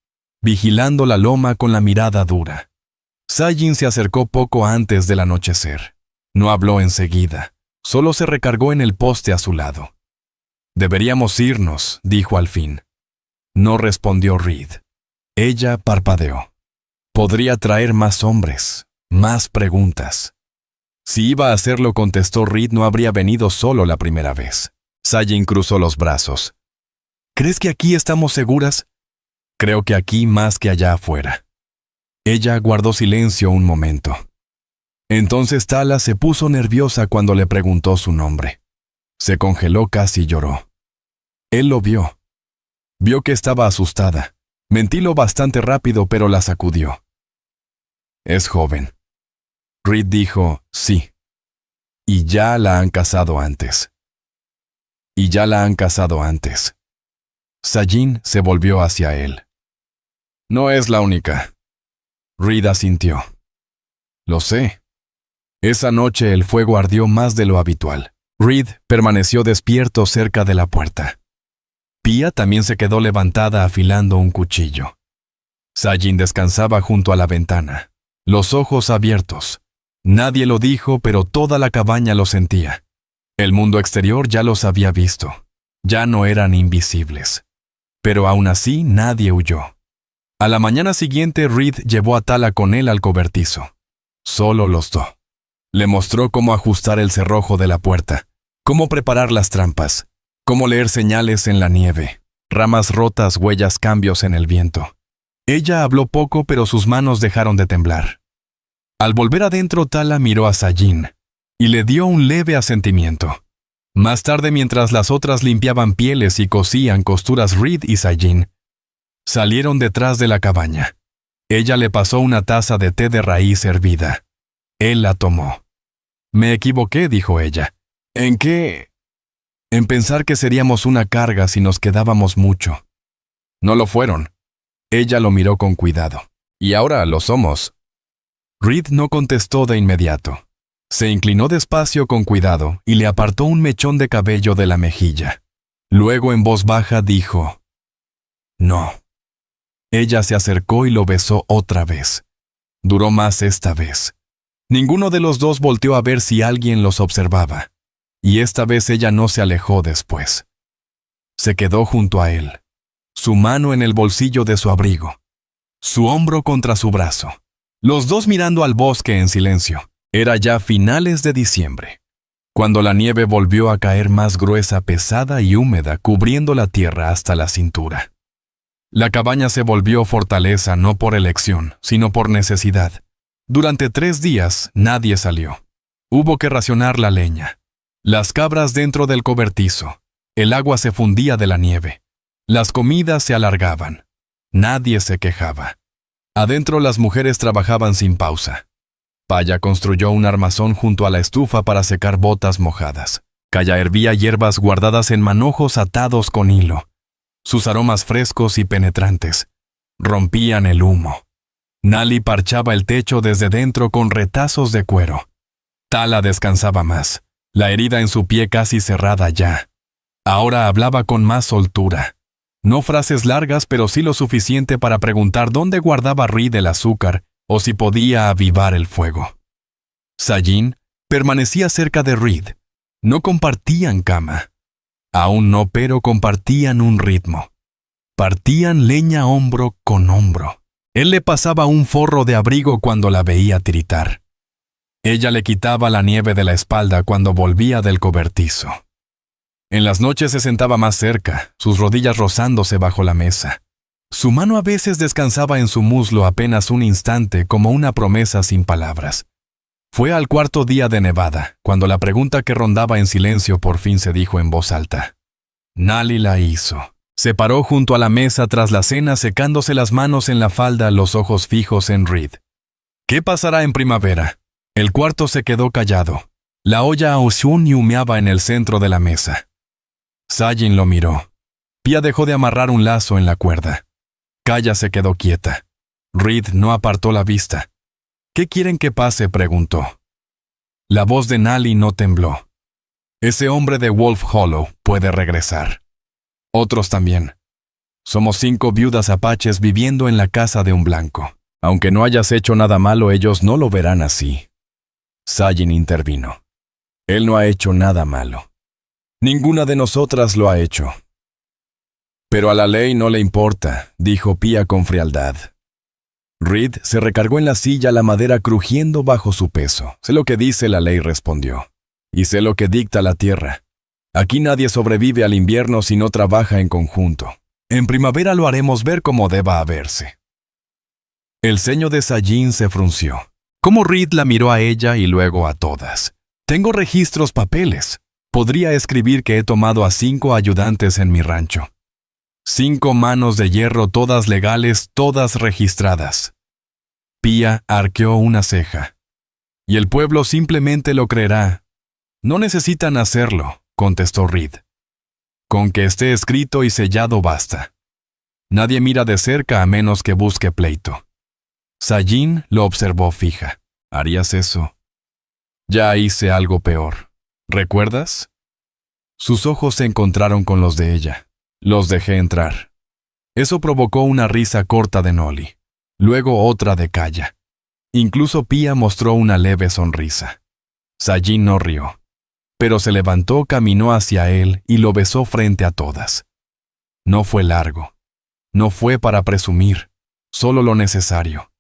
vigilando la loma con la mirada dura. Sajin se acercó poco antes del anochecer. No habló enseguida, solo se recargó en el poste a su lado. «Deberíamos irnos», dijo al fin. No respondió Reed. Ella parpadeó. Podría traer más hombres, más preguntas. Si iba a hacerlo, contestó Reed, no habría venido solo la primera vez. Sajin cruzó los brazos. «¿Crees que aquí estamos seguras?» «Creo que aquí más que allá afuera». Ella guardó silencio un momento. Entonces Tala se puso nerviosa cuando le preguntó su nombre. Se congeló, casi lloró. Él lo vio. Vio que estaba asustada. Ventiló bastante rápido, pero la sacudió. «Es joven». Reed dijo, «Sí». «Y ya la han casado antes». «Y ya la han casado antes». Sajin se volvió hacia él. «No es la única». Reed asintió. «Lo sé». Esa noche el fuego ardió más de lo habitual. Reed permaneció despierto cerca de la puerta. Pia también se quedó levantada afilando un cuchillo. Sajin descansaba junto a la ventana, los ojos abiertos. Nadie lo dijo, pero toda la cabaña lo sentía. El mundo exterior ya los había visto. Ya no eran invisibles. Pero aún así nadie huyó. A la mañana siguiente Reed llevó a Tala con él al cobertizo. Solo los dos. Le mostró cómo ajustar el cerrojo de la puerta, cómo preparar las trampas, cómo leer señales en la nieve, ramas rotas, huellas, cambios en el viento. Ella habló poco, pero sus manos dejaron de temblar. Al volver adentro, Tala miró a Sajin y le dio un leve asentimiento. Más tarde, mientras las otras limpiaban pieles y cosían costuras, Reed y Sajin salieron detrás de la cabaña. Ella le pasó una taza de té de raíz hervida. Él la tomó. «Me equivoqué», dijo ella. «¿En qué?» «En pensar que seríamos una carga si nos quedábamos mucho». «No lo fueron». Ella lo miró con cuidado. «Y ahora lo somos». Reed no contestó de inmediato. Se inclinó despacio con cuidado y le apartó un mechón de cabello de la mejilla. Luego en voz baja dijo, «No». Ella se acercó y lo besó otra vez. Duró más esta vez. Ninguno de los dos volteó a ver si alguien los observaba. Y esta vez ella no se alejó después. Se quedó junto a él, su mano en el bolsillo de su abrigo, su hombro contra su brazo. Los dos mirando al bosque en silencio. Era ya finales de diciembre, cuando la nieve volvió a caer más gruesa, pesada y húmeda, cubriendo la tierra hasta la cintura. La cabaña se volvió fortaleza no por elección, sino por necesidad. Durante 3 días nadie salió. Hubo que racionar la leña. Las cabras dentro del cobertizo. El agua se fundía de la nieve. Las comidas se alargaban. Nadie se quejaba. Adentro las mujeres trabajaban sin pausa. Paya construyó un armazón junto a la estufa para secar botas mojadas. Kaya hervía hierbas guardadas en manojos atados con hilo. Sus aromas frescos y penetrantes rompían el humo. Nali parchaba el techo desde dentro con retazos de cuero. Tala descansaba más, la herida en su pie casi cerrada ya. Ahora hablaba con más soltura. No frases largas, pero sí lo suficiente para preguntar dónde guardaba Reed el azúcar o si podía avivar el fuego. Sajin Permanecía cerca de Reed. No compartían cama. Aún no, pero compartían un ritmo. Partían leña hombro con hombro. Él le pasaba un forro de abrigo cuando la veía tiritar. Ella le quitaba la nieve de la espalda cuando volvía del cobertizo. En las noches se sentaba más cerca, sus rodillas rozándose bajo la mesa. Su mano a veces descansaba en su muslo apenas un instante como una promesa sin palabras. Fue al cuarto día de nevada, cuando la pregunta que rondaba en silencio por fin se dijo en voz alta. Nali la hizo. Se paró junto a la mesa tras la cena secándose las manos en la falda, los ojos fijos en Reed. ¿Qué pasará en primavera? El cuarto se quedó callado. La olla Oshun humeaba en el centro de la mesa. Sajin lo miró. Pia dejó de amarrar un lazo en la cuerda. Kaya se quedó quieta. Reed no apartó la vista. ¿Qué quieren que pase?, preguntó. La voz de Nali no tembló. Ese hombre de Wolf Hollow puede regresar. Otros también. Somos 5 viudas apaches viviendo en la casa de un blanco. Aunque no hayas hecho nada malo, ellos no lo verán así. Sajin intervino. Él no ha hecho nada malo. Ninguna de nosotras lo ha hecho. Pero a la ley no le importa, dijo Pia con frialdad. Reed se recargó en la silla, la madera crujiendo bajo su peso. Sé lo que dice la ley, respondió. Y sé lo que dicta la tierra. Aquí nadie sobrevive al invierno si no trabaja en conjunto. En primavera lo haremos ver como deba haberse. El ceño de Sajin se frunció. Como Reed la miró a ella y luego a todas. Tengo registros, papeles. Podría escribir que he tomado a 5 ayudantes en mi rancho. 5 manos de hierro, todas legales, todas registradas. Pia arqueó una ceja. Y el pueblo simplemente lo creerá. No necesitan hacerlo, contestó Reed. Con que esté escrito y sellado basta. Nadie mira de cerca a menos que busque pleito. Sajin lo observó fija. ¿Harías eso? Ya hice algo peor. ¿Recuerdas? Sus ojos se encontraron con los de ella. Los dejé entrar. Eso provocó una risa corta de Noli. Luego otra de Kaya. Incluso Pia mostró una leve sonrisa. Sajin no rió. Pero se levantó, caminó hacia él y lo besó frente a todas. No fue largo. No fue para presumir. Solo lo necesario.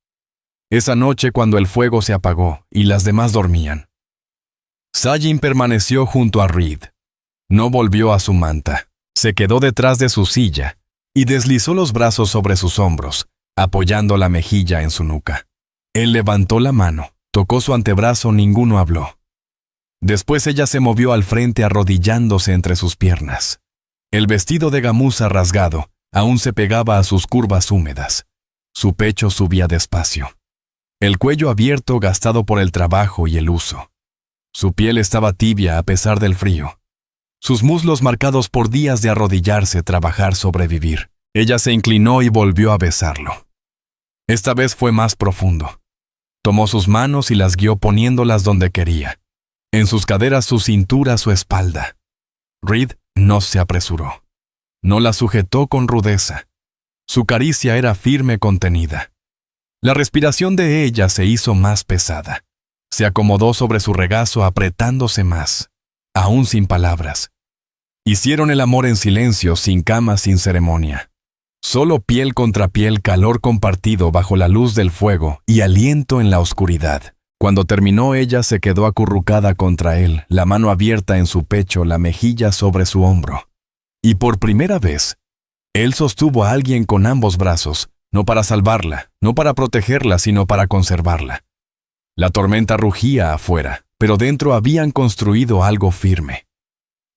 Esa noche, cuando el fuego se apagó y las demás dormían, Sajin permaneció junto a Reed. No volvió a su manta. Se quedó detrás de su silla y deslizó los brazos sobre sus hombros, apoyando la mejilla en su nuca. Él levantó la mano, tocó su antebrazo, ninguno habló. Después ella se movió al frente arrodillándose entre sus piernas. El vestido de gamuza rasgado aún se pegaba a sus curvas húmedas. Su pecho subía despacio. El cuello abierto, gastado por el trabajo y el uso. Su piel estaba tibia a pesar del frío. Sus muslos marcados por días de arrodillarse, trabajar, sobrevivir. Ella se inclinó y volvió a besarlo. Esta vez fue más profundo. Tomó sus manos y las guió poniéndolas donde quería. En sus caderas, su cintura, su espalda. Reed no se apresuró. No la sujetó con rudeza. Su caricia era firme, contenida. La respiración de ella se hizo más pesada. Se acomodó sobre su regazo, apretándose más. Aún sin palabras. Hicieron el amor en silencio, sin cama, sin ceremonia. Solo piel contra piel, calor compartido bajo la luz del fuego y aliento en la oscuridad. Cuando terminó, ella se quedó acurrucada contra él, la mano abierta en su pecho, la mejilla sobre su hombro. Y por primera vez, él sostuvo a alguien con ambos brazos, no para salvarla, no para protegerla, sino para conservarla. La tormenta rugía afuera, pero dentro habían construido algo firme.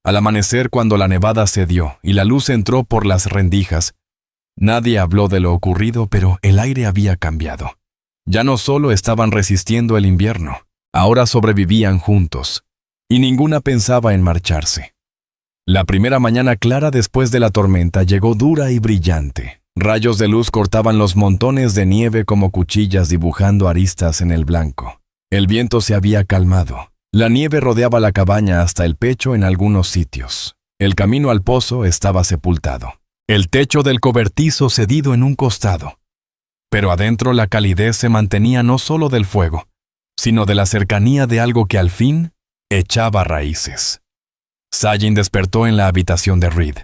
Al amanecer, cuando la nevada cedió y la luz entró por las rendijas, nadie habló de lo ocurrido, pero el aire había cambiado. Ya no solo estaban resistiendo el invierno, ahora sobrevivían juntos, y ninguna pensaba en marcharse. La primera mañana clara después de la tormenta llegó dura y brillante. Rayos de luz cortaban los montones de nieve como cuchillas, dibujando aristas en el blanco. El viento se había calmado. La nieve rodeaba la cabaña hasta el pecho en algunos sitios. El camino al pozo estaba sepultado. El techo del cobertizo cedido en un costado. Pero adentro la calidez se mantenía no solo del fuego, sino de la cercanía de algo que al fin echaba raíces. Sajin despertó en la habitación de Reed.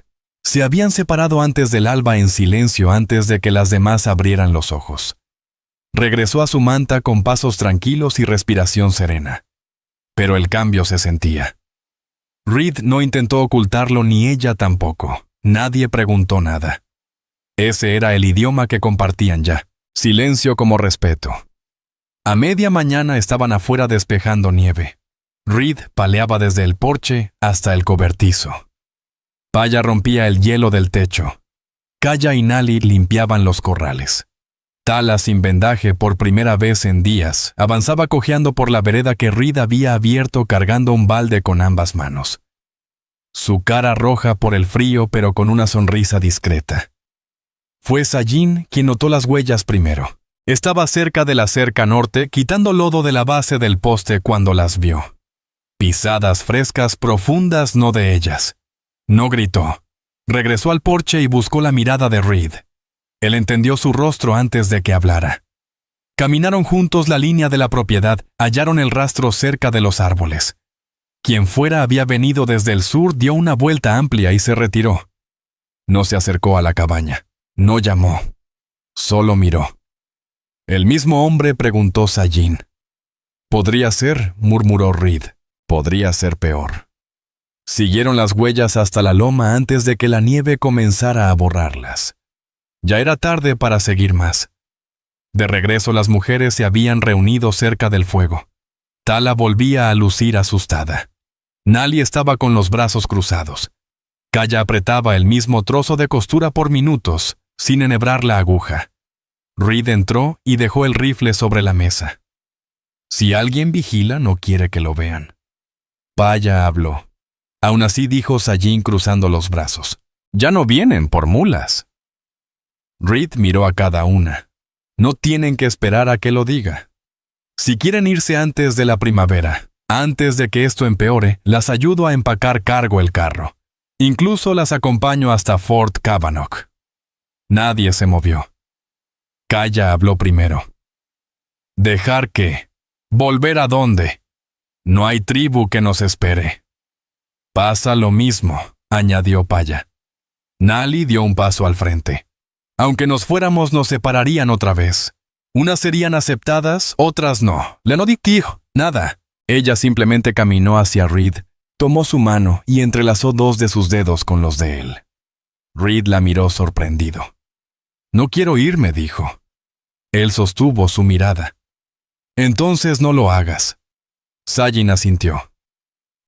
Se habían separado antes del alba en silencio antes de que las demás abrieran los ojos. Regresó a su manta con pasos tranquilos y respiración serena. Pero el cambio se sentía. Reed no intentó ocultarlo ni ella tampoco. Nadie preguntó nada. Ese era el idioma que compartían ya. Silencio como respeto. A media mañana estaban afuera despejando nieve. Reed paleaba desde el porche hasta el cobertizo. Paya rompía el hielo del techo. Kaya y Nali limpiaban los corrales. Tala, sin vendaje por primera vez en días, avanzaba cojeando por la vereda que Reed había abierto cargando un balde con ambas manos. Su cara roja por el frío pero con una sonrisa discreta. Fue Sajin quien notó las huellas primero. Estaba cerca de la cerca norte, quitando lodo de la base del poste cuando las vio. Pisadas frescas, profundas, no de ellas. No gritó. Regresó al porche y buscó la mirada de Reed. Él entendió su rostro antes de que hablara. Caminaron juntos la línea de la propiedad, hallaron el rastro cerca de los árboles. Quien fuera había venido desde el sur dio una vuelta amplia y se retiró. No se acercó a la cabaña. No llamó. Solo miró. El mismo hombre, preguntó Sajin. Podría ser, murmuró Reed. Podría ser peor. Siguieron las huellas hasta la loma antes de que la nieve comenzara a borrarlas. Ya era tarde para seguir más. De regreso las mujeres se habían reunido cerca del fuego. Tala volvía a lucir asustada. Nali estaba con los brazos cruzados. Kaya apretaba el mismo trozo de costura por minutos, sin enhebrar la aguja. Reed entró y dejó el rifle sobre la mesa. Si alguien vigila, no quiere que lo vean. Paya habló. Aún así dijo Sajin cruzando los brazos. Ya no vienen por mulas. Reed miró a cada una. No tienen que esperar a que lo diga. Si quieren irse antes de la primavera, antes de que esto empeore, las ayudo a empacar cargo el carro. Incluso las acompaño hasta Fort Kavanaugh. Nadie se movió. Kaya habló primero. ¿Dejar qué? ¿Volver a dónde? No hay tribu que nos espere. Pasa lo mismo, añadió Paya. Nali dio un paso al frente. Aunque nos fuéramos, nos separarían otra vez. Unas serían aceptadas, otras no. Le no dijo nada. Ella simplemente caminó hacia Reed, tomó su mano y entrelazó dos de sus dedos con los de él. Reed la miró sorprendido. No quiero irme, dijo. Él sostuvo su mirada. Entonces no lo hagas. Sajin asintió.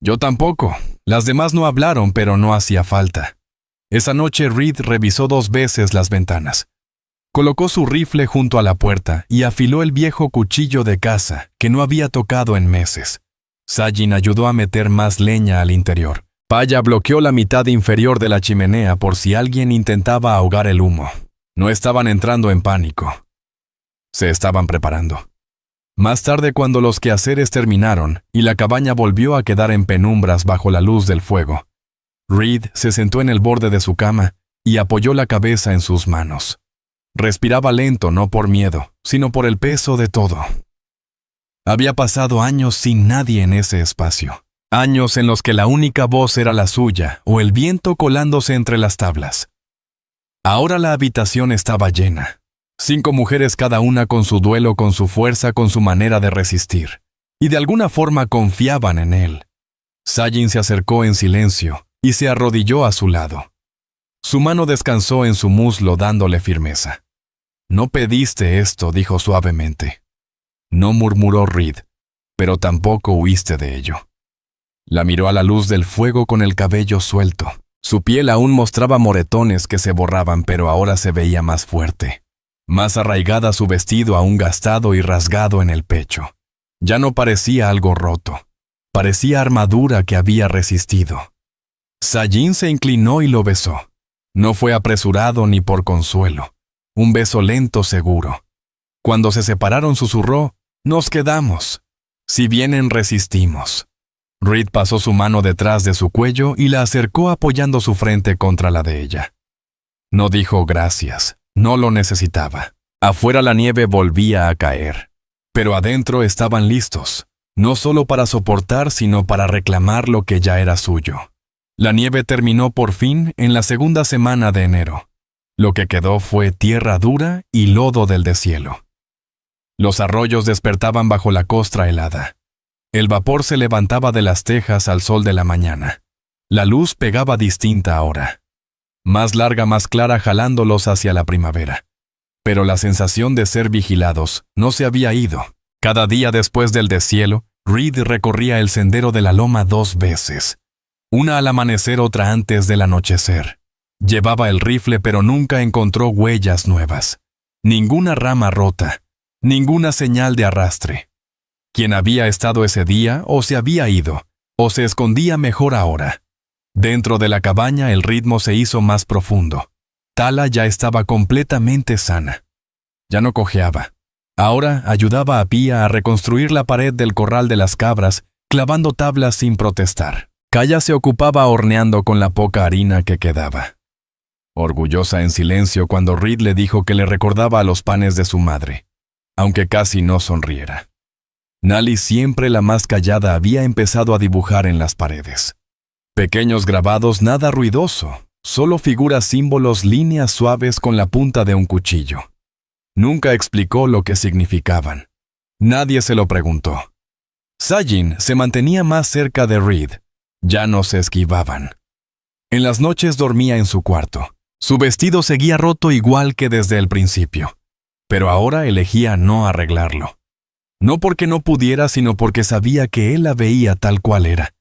Yo tampoco. Las demás no hablaron, pero no hacía falta. Esa noche Reed revisó 2 veces las ventanas. Colocó su rifle junto a la puerta y afiló el viejo cuchillo de caza que no había tocado en meses. Sajin ayudó a meter más leña al interior. Paya bloqueó la mitad inferior de la chimenea por si alguien intentaba ahogar el humo. No estaban entrando en pánico. Se estaban preparando. Más tarde, cuando los quehaceres terminaron y la cabaña volvió a quedar en penumbras bajo la luz del fuego, Reed se sentó en el borde de su cama y apoyó la cabeza en sus manos. Respiraba lento, no por miedo, sino por el peso de todo. Había pasado años sin nadie en ese espacio. Años en los que la única voz era la suya o el viento colándose entre las tablas. Ahora la habitación estaba llena. 5 mujeres cada una con su duelo, con su fuerza, con su manera de resistir. Y de alguna forma confiaban en él. Sajin se acercó en silencio y se arrodilló a su lado. Su mano descansó en su muslo dándole firmeza. No pediste esto, dijo suavemente. No murmuró Reed, pero tampoco huiste de ello. La miró a la luz del fuego con el cabello suelto. Su piel aún mostraba moretones que se borraban, pero ahora se veía más fuerte. Más arraigada su vestido aún gastado y rasgado en el pecho. Ya no parecía algo roto. Parecía armadura que había resistido. Sajin se inclinó y lo besó. No fue apresurado ni por consuelo. Un beso lento, seguro. Cuando se separaron susurró, «Nos quedamos. Si vienen, resistimos». Reed pasó su mano detrás de su cuello y la acercó apoyando su frente contra la de ella. No dijo gracias, no lo necesitaba. Afuera la nieve volvía a caer. Pero adentro estaban listos, no solo para soportar, sino para reclamar lo que ya era suyo. La nieve terminó por fin en la segunda semana de enero. Lo que quedó fue tierra dura y lodo del deshielo. Los arroyos despertaban bajo la costra helada. El vapor se levantaba de las tejas al sol de la mañana. La luz pegaba distinta ahora. Más larga, más clara, jalándolos hacia la primavera. Pero la sensación de ser vigilados no se había ido. Cada día después del deshielo, Reed recorría el sendero de la loma 2 veces. Una al amanecer, otra antes del anochecer. Llevaba el rifle, pero nunca encontró huellas nuevas. Ninguna rama rota. Ninguna señal de arrastre. Quien había estado ese día o se había ido, o se escondía mejor ahora. Dentro de la cabaña el ritmo se hizo más profundo. Tala ya estaba completamente sana. Ya no cojeaba. Ahora ayudaba a Pía a reconstruir la pared del corral de las cabras, clavando tablas sin protestar. Kaya se ocupaba horneando con la poca harina que quedaba. Orgullosa en silencio cuando Reed le dijo que le recordaba a los panes de su madre, aunque casi no sonriera. Nali, siempre la más callada, había empezado a dibujar en las paredes. Pequeños grabados, nada ruidoso, solo figuras, símbolos, líneas suaves con la punta de un cuchillo. Nunca explicó lo que significaban. Nadie se lo preguntó. Sajin se mantenía más cerca de Reed. Ya no se esquivaban. En las noches dormía en su cuarto. Su vestido seguía roto igual que desde el principio, pero ahora elegía no arreglarlo. No porque no pudiera, sino porque sabía que él la veía tal cual era,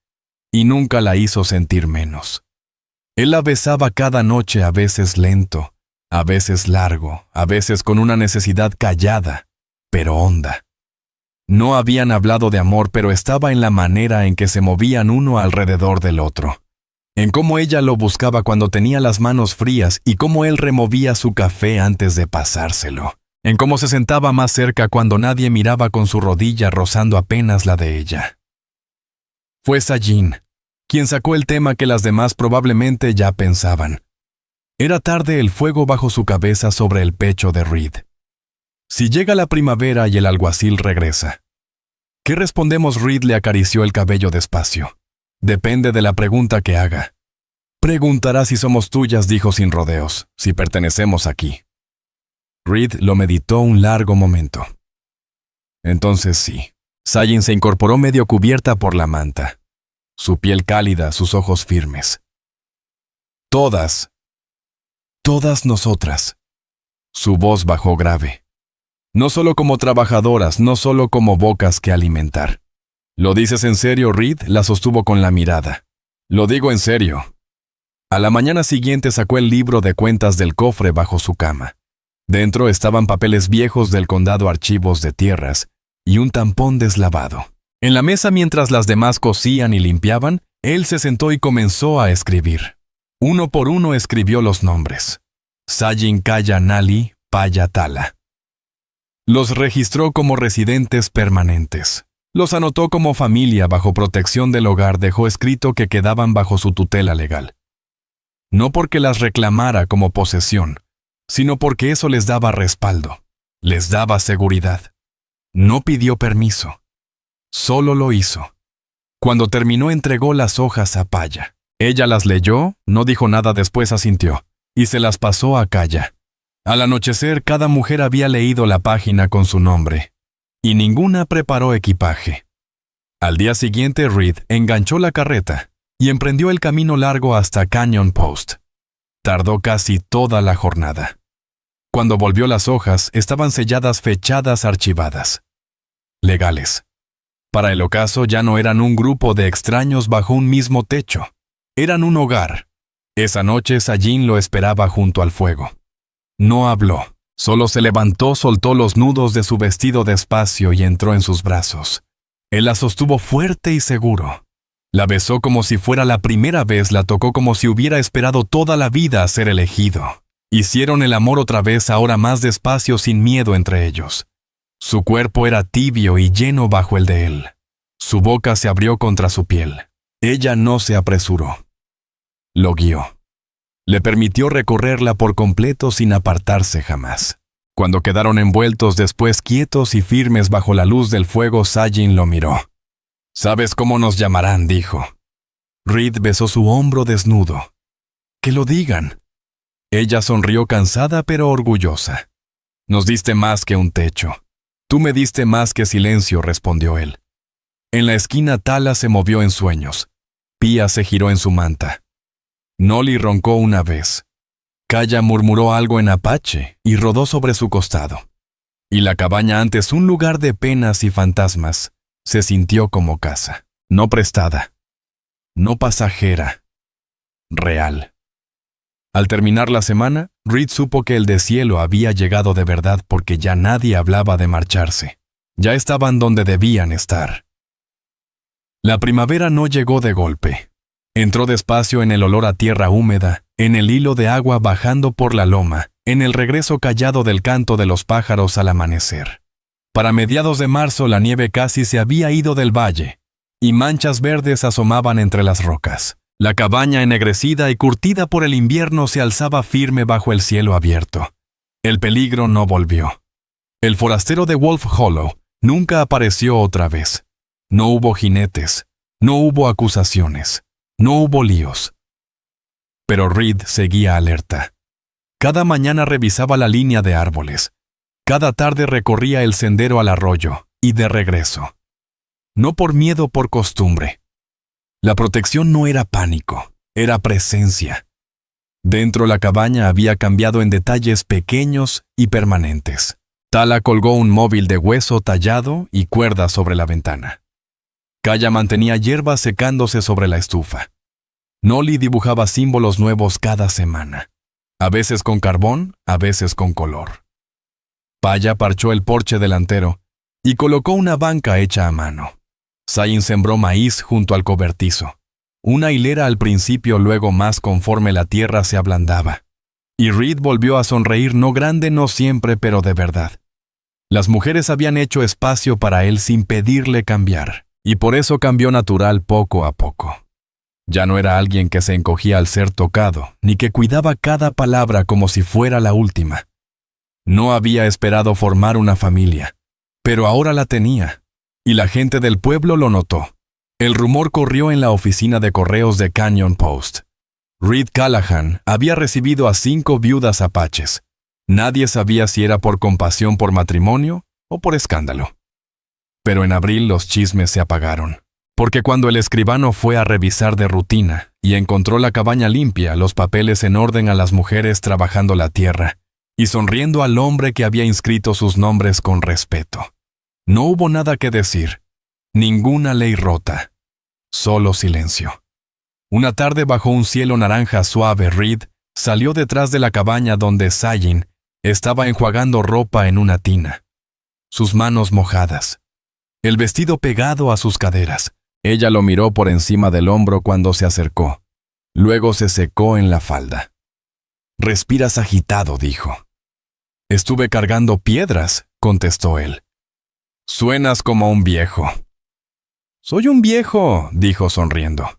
y nunca la hizo sentir menos. Él la besaba cada noche, a veces lento, a veces largo, a veces con una necesidad callada, pero honda. No habían hablado de amor, pero estaba en la manera en que se movían uno alrededor del otro. En cómo ella lo buscaba cuando tenía las manos frías y cómo él removía su café antes de pasárselo. En cómo se sentaba más cerca cuando nadie miraba, con su rodilla rozando apenas la de ella. Fue Sajin quien sacó el tema que las demás probablemente ya pensaban. Era tarde, el fuego bajo su cabeza sobre el pecho de Reed. Si llega la primavera y el alguacil regresa. ¿Qué respondemos? Reed le acarició el cabello despacio. Depende de la pregunta que haga. Preguntará si somos tuyas, dijo sin rodeos, si pertenecemos aquí. Reed lo meditó un largo momento. Entonces sí. Sajin se incorporó medio cubierta por la manta. Su piel cálida, sus ojos firmes. Todas nosotras. Su voz bajó grave. No solo como trabajadoras, no solo como bocas que alimentar. ¿Lo dices en serio, Reed? La sostuvo con la mirada. Lo digo en serio. A la mañana siguiente sacó el libro de cuentas del cofre bajo su cama. Dentro estaban papeles viejos del condado, archivos de tierras y un tampón deslavado. En la mesa, mientras las demás cosían y limpiaban, él se sentó y comenzó a escribir. Uno por uno escribió los nombres. Sajin, Kaya, Nali, Paya, Tala. Los registró como residentes permanentes. Los anotó como familia bajo protección del hogar. Dejó escrito que quedaban bajo su tutela legal. No porque las reclamara como posesión, sino porque eso les daba respaldo, les daba seguridad. No pidió permiso. Solo lo hizo. Cuando terminó, entregó las hojas a Paya. Ella las leyó, no dijo nada, después asintió, y se las pasó a Kaya. Al anochecer, cada mujer había leído la página con su nombre, y ninguna preparó equipaje. Al día siguiente, Reed enganchó la carreta y emprendió el camino largo hasta Canyon Post. Tardó casi toda la jornada. Cuando volvió, las hojas estaban selladas, fechadas, archivadas. Legales. Para el ocaso ya no eran un grupo de extraños bajo un mismo techo. Eran un hogar. Esa noche Sajin lo esperaba junto al fuego. No habló. Solo se levantó, soltó los nudos de su vestido despacio y entró en sus brazos. Él la sostuvo fuerte y seguro. La besó como si fuera la primera vez, la tocó como si hubiera esperado toda la vida a ser elegido. Hicieron el amor otra vez, ahora más despacio, sin miedo entre ellos. Su cuerpo era tibio y lleno bajo el de él. Su boca se abrió contra su piel. Ella no se apresuró. Lo guió. Le permitió recorrerla por completo sin apartarse jamás. Cuando quedaron envueltos después quietos y firmes bajo la luz del fuego, Sajin lo miró. «¿Sabes cómo nos llamarán?», dijo. Reed besó su hombro desnudo. «Que lo digan». Ella sonrió cansada pero orgullosa. «Nos diste más que un techo. Tú me diste más que silencio», respondió él. En la esquina Tala se movió en sueños. Pía se giró en su manta. Noli roncó una vez. Kaya murmuró algo en apache y rodó sobre su costado. Y la cabaña, antes un lugar de penas y fantasmas, se sintió como casa. No prestada. No pasajera. Real. Al terminar la semana, Reed supo que el deshielo había llegado de verdad porque ya nadie hablaba de marcharse. Ya estaban donde debían estar. La primavera no llegó de golpe. Entró despacio en el olor a tierra húmeda, en el hilo de agua bajando por la loma, en el regreso callado del canto de los pájaros al amanecer. Para mediados de marzo la nieve casi se había ido del valle, y manchas verdes asomaban entre las rocas. La cabaña ennegrecida y curtida por el invierno se alzaba firme bajo el cielo abierto. El peligro no volvió. El forastero de Wolf Hollow nunca apareció otra vez. No hubo jinetes, no hubo acusaciones, no hubo líos. Pero Reed seguía alerta. Cada mañana revisaba la línea de árboles. Cada tarde recorría el sendero al arroyo, y de regreso. No por miedo, por costumbre. La protección no era pánico, era presencia. Dentro la cabaña había cambiado en detalles pequeños y permanentes. Tala colgó un móvil de hueso tallado y cuerdas sobre la ventana. Kaya mantenía hierbas secándose sobre la estufa. Noli dibujaba símbolos nuevos cada semana, a veces con carbón, a veces con color. Paya parchó el porche delantero y colocó una banca hecha a mano. Sajin sembró maíz junto al cobertizo. Una hilera al principio, luego más conforme la tierra se ablandaba. Y Reed volvió a sonreír, no grande, no siempre, pero de verdad. Las mujeres habían hecho espacio para él sin pedirle cambiar. Y por eso cambió natural poco a poco. Ya no era alguien que se encogía al ser tocado, ni que cuidaba cada palabra como si fuera la última. No había esperado formar una familia, pero ahora la tenía, y la gente del pueblo lo notó. El rumor corrió en la oficina de correos de Canyon Post. Reed Callahan había recibido a 5 viudas apaches. Nadie sabía si era por compasión por matrimonio o por escándalo. Pero en abril los chismes se apagaron, porque cuando el escribano fue a revisar de rutina y encontró la cabaña limpia, los papeles en orden, a las mujeres trabajando la tierra y sonriendo al hombre que había inscrito sus nombres con respeto. No hubo nada que decir, ninguna ley rota, solo silencio. Una tarde bajo un cielo naranja suave, Reed salió detrás de la cabaña donde Sajin estaba enjuagando ropa en una tina. Sus manos mojadas. El vestido pegado a sus caderas. Ella lo miró por encima del hombro cuando se acercó. Luego se secó en la falda. «Respiras agitado», dijo. «Estuve cargando piedras», contestó él. «Suenas como un viejo». «Soy un viejo», dijo sonriendo.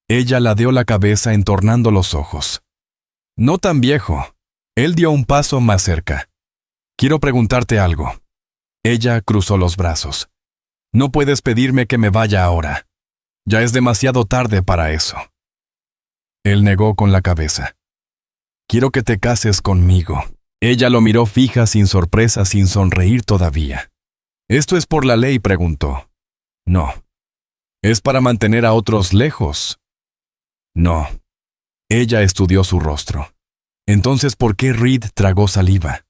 Ella ladeó la cabeza entornando los ojos. «No tan viejo». Él dio un paso más cerca. «Quiero preguntarte algo». Ella cruzó los brazos. «No puedes pedirme que me vaya ahora. Ya es demasiado tarde para eso». Él negó con la cabeza. «Quiero que te cases conmigo». Ella lo miró fija, sin sorpresa, sin sonreír todavía. «¿Esto es por la ley?», preguntó. «No». «¿Es para mantener a otros lejos?». «No». Ella estudió su rostro. «Entonces, ¿por qué?». Reed tragó saliva.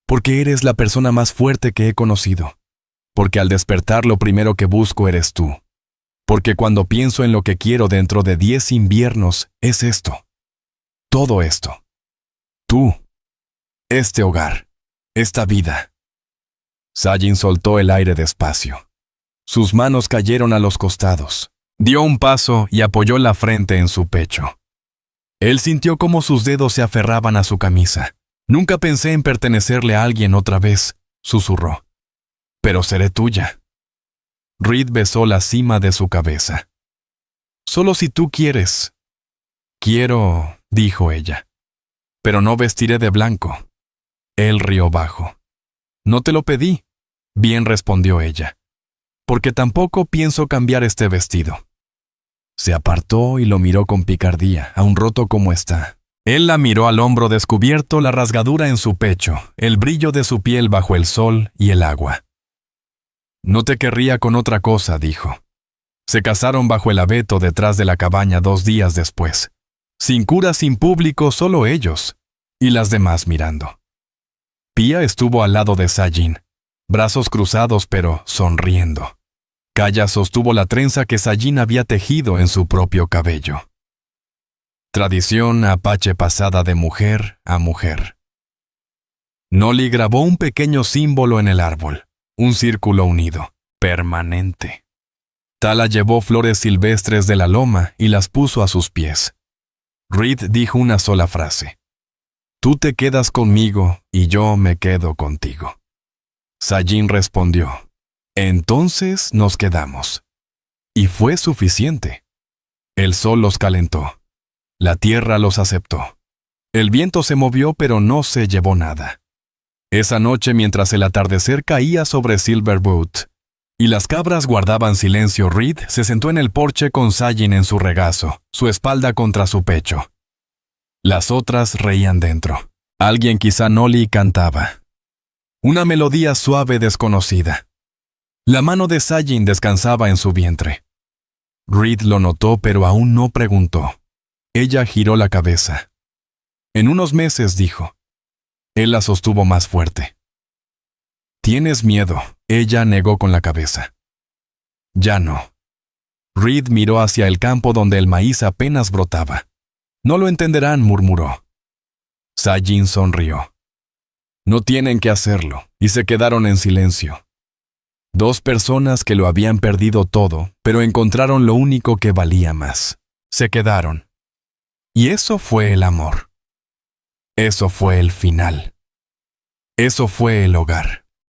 «Porque eres la persona más fuerte que he conocido. Porque al despertar lo primero que busco eres tú. Porque cuando pienso en lo que quiero dentro de 10 inviernos, es esto. Todo esto. Tú. Este hogar. Esta vida». Sajin soltó el aire despacio. Sus manos cayeron a los costados. Dio un paso y apoyó la frente en su pecho. Él sintió cómo sus dedos se aferraban a su camisa. «Nunca pensé en pertenecerle a alguien otra vez», susurró. «Pero seré tuya». Reed besó la cima de su cabeza. «Solo si tú quieres». «Quiero», dijo ella. «Pero no vestiré de blanco». Él rió bajo. No te lo pedí. Bien, respondió ella. Porque tampoco pienso cambiar este vestido. Se apartó y lo miró con picardía, aún roto como está. Él la miró al hombro descubierto, la rasgadura en su pecho, el brillo de su piel bajo el sol y el agua. No te querría con otra cosa, dijo. Se casaron bajo el abeto detrás de la cabaña 2 días después. Sin cura, sin público, solo ellos, y las demás mirando. Pía estuvo al lado de Sayin, brazos cruzados pero sonriendo. Kaya sostuvo la trenza que Sayin había tejido en su propio cabello. Tradición apache pasada de mujer a mujer. Noli grabó un pequeño símbolo en el árbol, un círculo unido, permanente. Tala llevó flores silvestres de la loma y las puso a sus pies. Reed dijo una sola frase. Tú te quedas conmigo y yo me quedo contigo. Sayin respondió. Entonces nos quedamos. Y fue suficiente. El sol los calentó. La tierra los aceptó. El viento se movió pero no se llevó nada. Esa noche, mientras el atardecer caía sobre Silverwood y las cabras guardaban silencio, Reed se sentó en el porche con Sayin en su regazo, su espalda contra su pecho. Las otras reían dentro. Alguien, quizá Noli, cantaba. Una melodía suave desconocida. La mano de Sayin descansaba en su vientre. Reed lo notó pero aún no preguntó. Ella giró la cabeza. En unos meses, dijo. Él la sostuvo más fuerte. ¿Tienes miedo? Ella negó con la cabeza. Ya no. Reed miró hacia el campo donde el maíz apenas brotaba. No lo entenderán, murmuró. Sayin sonrió. No tienen que hacerlo, y se quedaron en silencio. 2 personas que lo habían perdido todo, pero encontraron lo único que valía más. Se quedaron. Y eso fue el amor. Eso fue el final. Eso fue el hogar.